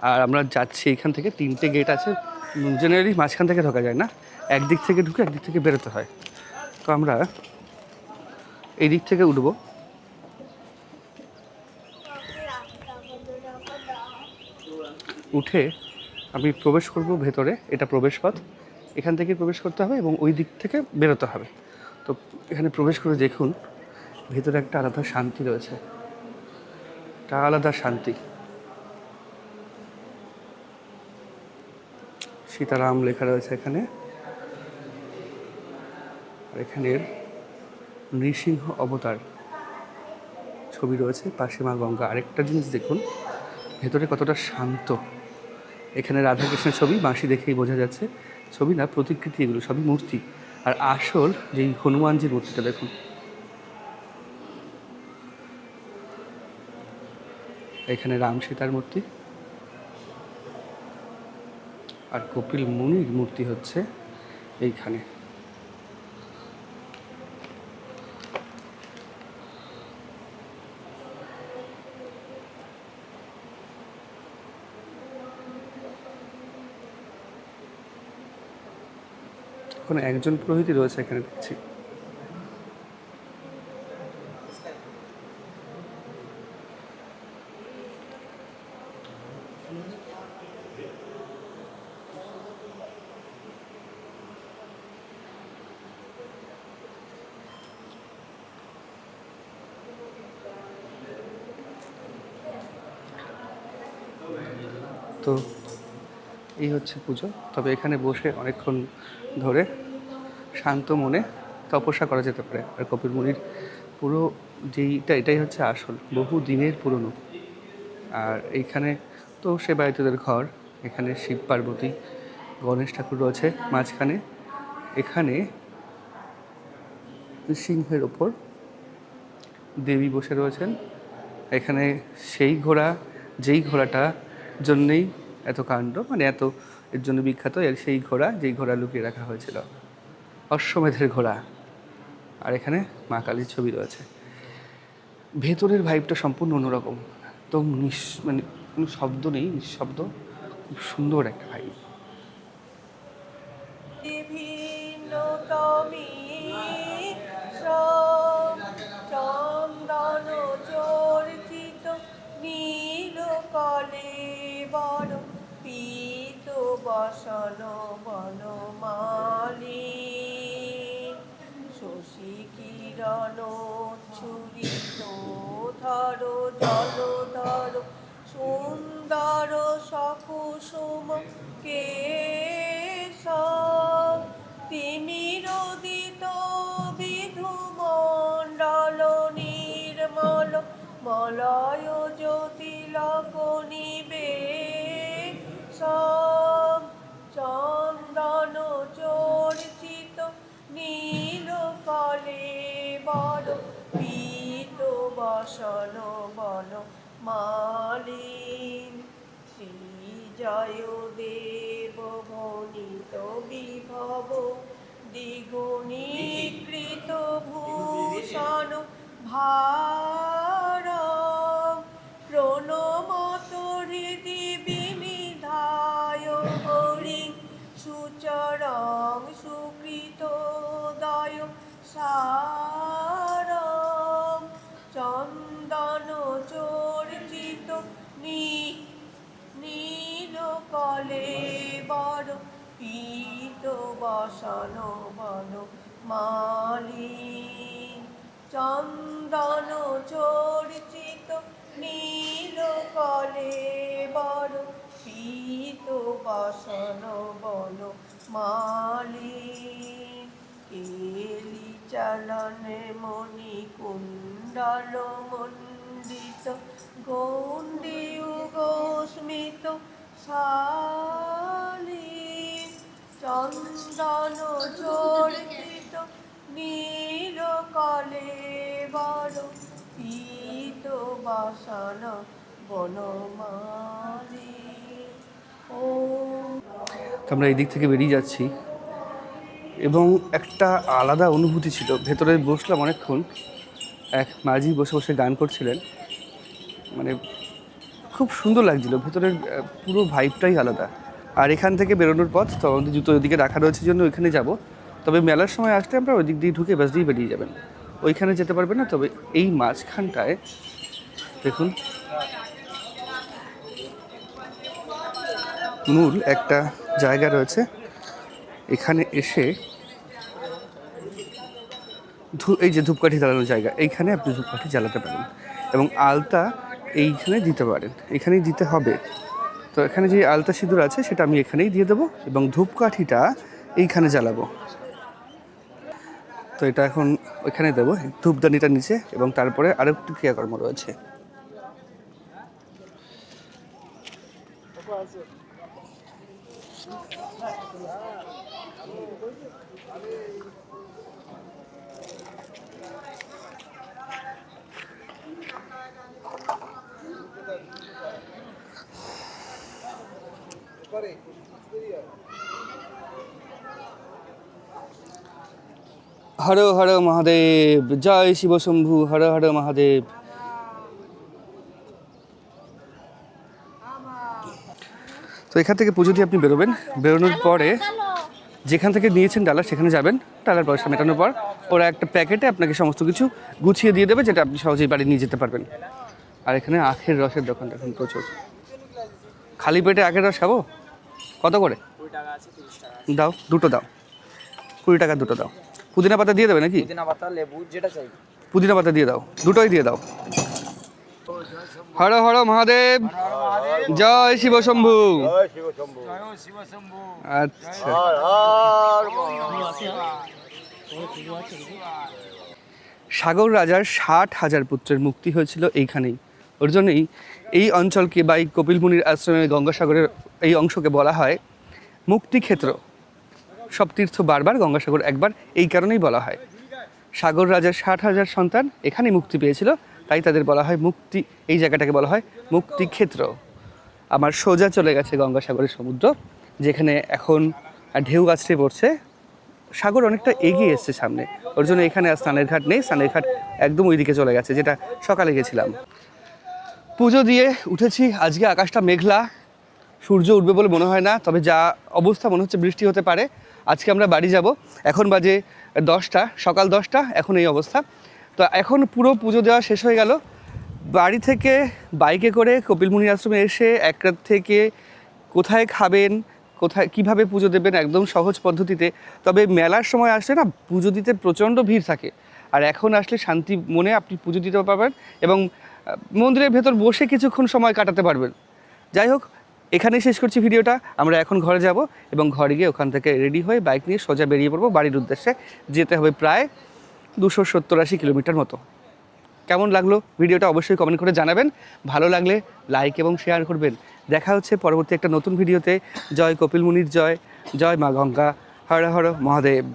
আর আমরা যাচ্ছি এখান থেকে, 3টে গেট আছে, জেনারেলি মাঝখান থেকে ঢোকা যায় না, একদিক থেকে ঢুকে একদিক থেকে বেরোতে হয়। তো আমরা এই দিক থেকে উঠবো। উঠে আমি প্রবেশ করব ভেতরে, এটা প্রবেশপথ, এখান থেকে প্রবেশ করতে হবে এবং ওই দিক থেকে বেরোতে হবে। তো এখানে প্রবেশ করে দেখুন ভেতরে একটা আলাদা শান্তি রয়েছে, একটা আলাদা শান্তি। সীতারাম লেখা রয়েছে এখানে, আর এখানের নৃসিংহ অবতার ছবি রয়েছে, পাশে মা গঙ্গা। আরেকটা জিনিস দেখুন ভেতরে কতটা শান্ত। এখানে রাধাকৃষ্ণের ছবি, বাঁশি দেখেই বোঝা যাচ্ছে, ছবি না প্রতিকৃতি, এগুলো সবই মূর্তি। আর আসল যেই হনুমানজির মূর্তিটা দেখুন, এখানে রাম সীতার মূর্তি, আর কপিল মুনির মূর্তি হচ্ছে এইখানে। এখন একজন পুরোহিতই রয়েছে এখানে দেখছি। তো এই হচ্ছে পুজো। তবে এখানে বসে অনেকক্ষণ ধরে শান্ত মনে তপস্যা করা যেতে পারে। আর কপিল মুনির পুরো এটাই হচ্ছে আসল, বহু দিনের পুরনো। আর এইখানে তো সেবায়তদের ঘর, এখানে শিব পার্বতী গণেশ ঠাকুর রয়েছে মাঝখানে। এখানে সিংহের ওপর দেবী বসে রয়েছেন। এখানে সেই ঘোড়া, যেই ঘোড়াটা জন্যেই এত কাণ্ড, মানে এত এর জন্য বিখ্যাত, সেই ঘোড়া যেই ঘোড়া লুকিয়ে রাখা হয়েছিল, অশ্বমেধের ঘোড়া। আর এখানে মা কালীর ছবি রয়েছে। ভেতরের ভাইবটা সম্পূর্ণ অন্যরকম, একদম মানে কোনো শব্দ নেই, নিঃশব্দ, খুব সুন্দর একটা ভাইব। চন্দন চর্চিত নীল কলেবর পীত বসন বনমালী শশী কিরণ ছুরিত ধর জলধর সুন্দর সকুসুম কেশ তিমিরোদিত বিধুমণ্ডল নির্মল মলয় জ্যোতিলক নিবেশ চন্দন চর্চিত নীল কলেবর পীত বসন বন মালিন শ্রী জয় দেব ভনিত বিভব দ্বিগুণীকৃত ভূষণ ভার প্রণমত হৃদি বিনিধায় হরি সুচরং সুকৃত দয় সার চন্দন চর্চিত নীল কলেবর পীত বসন বন মালিন চন্দন চর্চিত নীল কলেবর পীত বসন বন মালিন কেলি চলন মণি কুণ্ডল মণ্ডিত গৌন্ডীয় গোস্মিত শালীন চন্দন চর্চিত নীল কলেবর পীত বসন বনমালী। তো আমরা এই দিক থেকে বেরিয়ে যাচ্ছি এবং একটা আলাদা অনুভূতি ছিল। ভেতরে বসলাম অনেকক্ষণ, এক মাঝি বসে বসে গান করছিলেন, মানে খুব সুন্দর লাগছিল। ভেতরের পুরো ভাইবটাই আলাদা। আর এখান থেকে বেরোনোর পথ তো আমাদের জুতো ওইদিকে রাখা রয়েছে জন্য ওইখানে যাব। তবে মেলার সময় আসলে আমরা ওই দিক দিয়ে ঢুকে বাস দিয়ে বেরিয়ে যাবেন, ওইখানে যেতে পারবেন না। তবে এই মাঝখানটায় দেখুন মূল একটা জায়গা রয়েছে, এখানে এসে এই যে ধূপকাঠি জ্বালানোর জায়গা, এইখানে আপনি ধূপকাঠি জ্বালাতে পারেন এবং আলতা এইখানে দিতে পারেন, এখানেই দিতে হবে। তো এখানে যে আলতা সিঁদুর আছে সেটা আমি এখানেই দিয়ে দেবো এবং ধূপকাঠিটা এইখানে জ্বালাবো। তো এটা এখন ওইখানে দেবো ধূপদানিটা নিচে, এবং তারপরে আরও একটু ক্রিয়াকর্ম রয়েছে। হর হর মহাদেব, জয় শিব শম্ভু, হর হর মহাদেব। তো এখান থেকে পুজো দিয়ে আপনি বেরোবেন, বেরোনোর পরে যেখান থেকে নিয়েছেন ডালা সেখানে যাবেন। ডালার পয়সা মেটানোর পর ওরা একটা প্যাকেটে আপনাকে সমস্ত কিছু গুছিয়ে দিয়ে দেবে, যেটা আপনি সহজেই বাড়ি নিয়ে যেতে পারবেন। আর এখানে আখের রসের দোকান দেখুন প্রচুর। খালি পেটে আখের রস খাবো? কত করে? দাও, দুটো দাও, 20 টাকা দুটো দাও। পুদিনা পাতা দিয়ে দেবে নাকি? পুদিনা পাতা, লেবু, যেটা চাই। পুদিনা পাতা দিয়ে দাও, দুটোই দিয়ে দাও। হর হর মহাদেব, জয় শিব শম্ভু। আচ্ছা, সাগর রাজার 60,000 পুত্রের মুক্তি হয়েছিল এইখানেই। ওর জন্যই এই অঞ্চলকে বা এই কপিল মুনির আশ্রমে গঙ্গাসাগরের এই অংশকে বলা হয় মুক্তিক্ষেত্র। সব তীর্থ বারবার, গঙ্গাসাগর একবার, এই কারণেই বলা হয়। সাগর রাজার 60,000 সন্তান এখানেই মুক্তি পেয়েছিল, তাই তাদের বলা হয় মুক্তি, এই জায়গাটাকে বলা হয় মুক্তিক্ষেত্র। আমার সোজা চলে গেছে গঙ্গাসাগরের সমুদ্র, যেখানে এখন ঢেউ আছড়ে পড়ছে। সাগর অনেকটা এগিয়ে এসছে সামনে, ওর জন্য এখানে আর স্নানের ঘাট নেই। স্নানের ঘাট একদম ওইদিকে চলে গেছে, যেটা সকালে গেছিলাম। পুজো দিয়ে উঠেছি, আজকে আকাশটা মেঘলা, সূর্য উঠবে বলে মনে হয় না, তবে যা অবস্থা মনে হচ্ছে বৃষ্টি হতে পারে। আজকে আমরা বাড়ি যাব, এখন বাজে 10টা, সকাল 10টা, এখন এই অবস্থা। তো এখন পুরো পুজো দেওয়া শেষ হয়ে গেল। বাড়ি থেকে বাইকে করে কপিল মুনি আশ্রমে এসে এক রাত থেকে কোথায় খাবেন, কোথায় কীভাবে পুজো দেবেন, একদম সহজ পদ্ধতিতে। তবে মেলার সময় আসলে না পুজো দিতে প্রচণ্ড ভিড় থাকে, আর এখন আসলে শান্তি মনে আপনি পুজো দিতে পারবেন এবং মন্দিরের ভেতর বসে কিছুক্ষণ সময় কাটাতে পারবেন। যাই হোক, এখানেই শেষ করছি ভিডিওটা। আমরা এখন ঘরে যাব এবং ঘরে গিয়ে ওখান থেকে রেডি হয়ে বাইক নিয়ে সোজা বেরিয়ে পড়বো বাড়ির উদ্দেশ্যে। যেতে হবে প্রায় 270-80 কিলোমিটার মতো। কেমন লাগলো ভিডিওটা অবশ্যই কমেন্ট করে জানাবেন। ভালো লাগলে লাইক এবং শেয়ার করবেন। দেখা হচ্ছে পরবর্তী একটা নতুন ভিডিওতে। জয় কপিল মুনির জয়, জয় মা গঙ্গা, হর হর মহাদেব।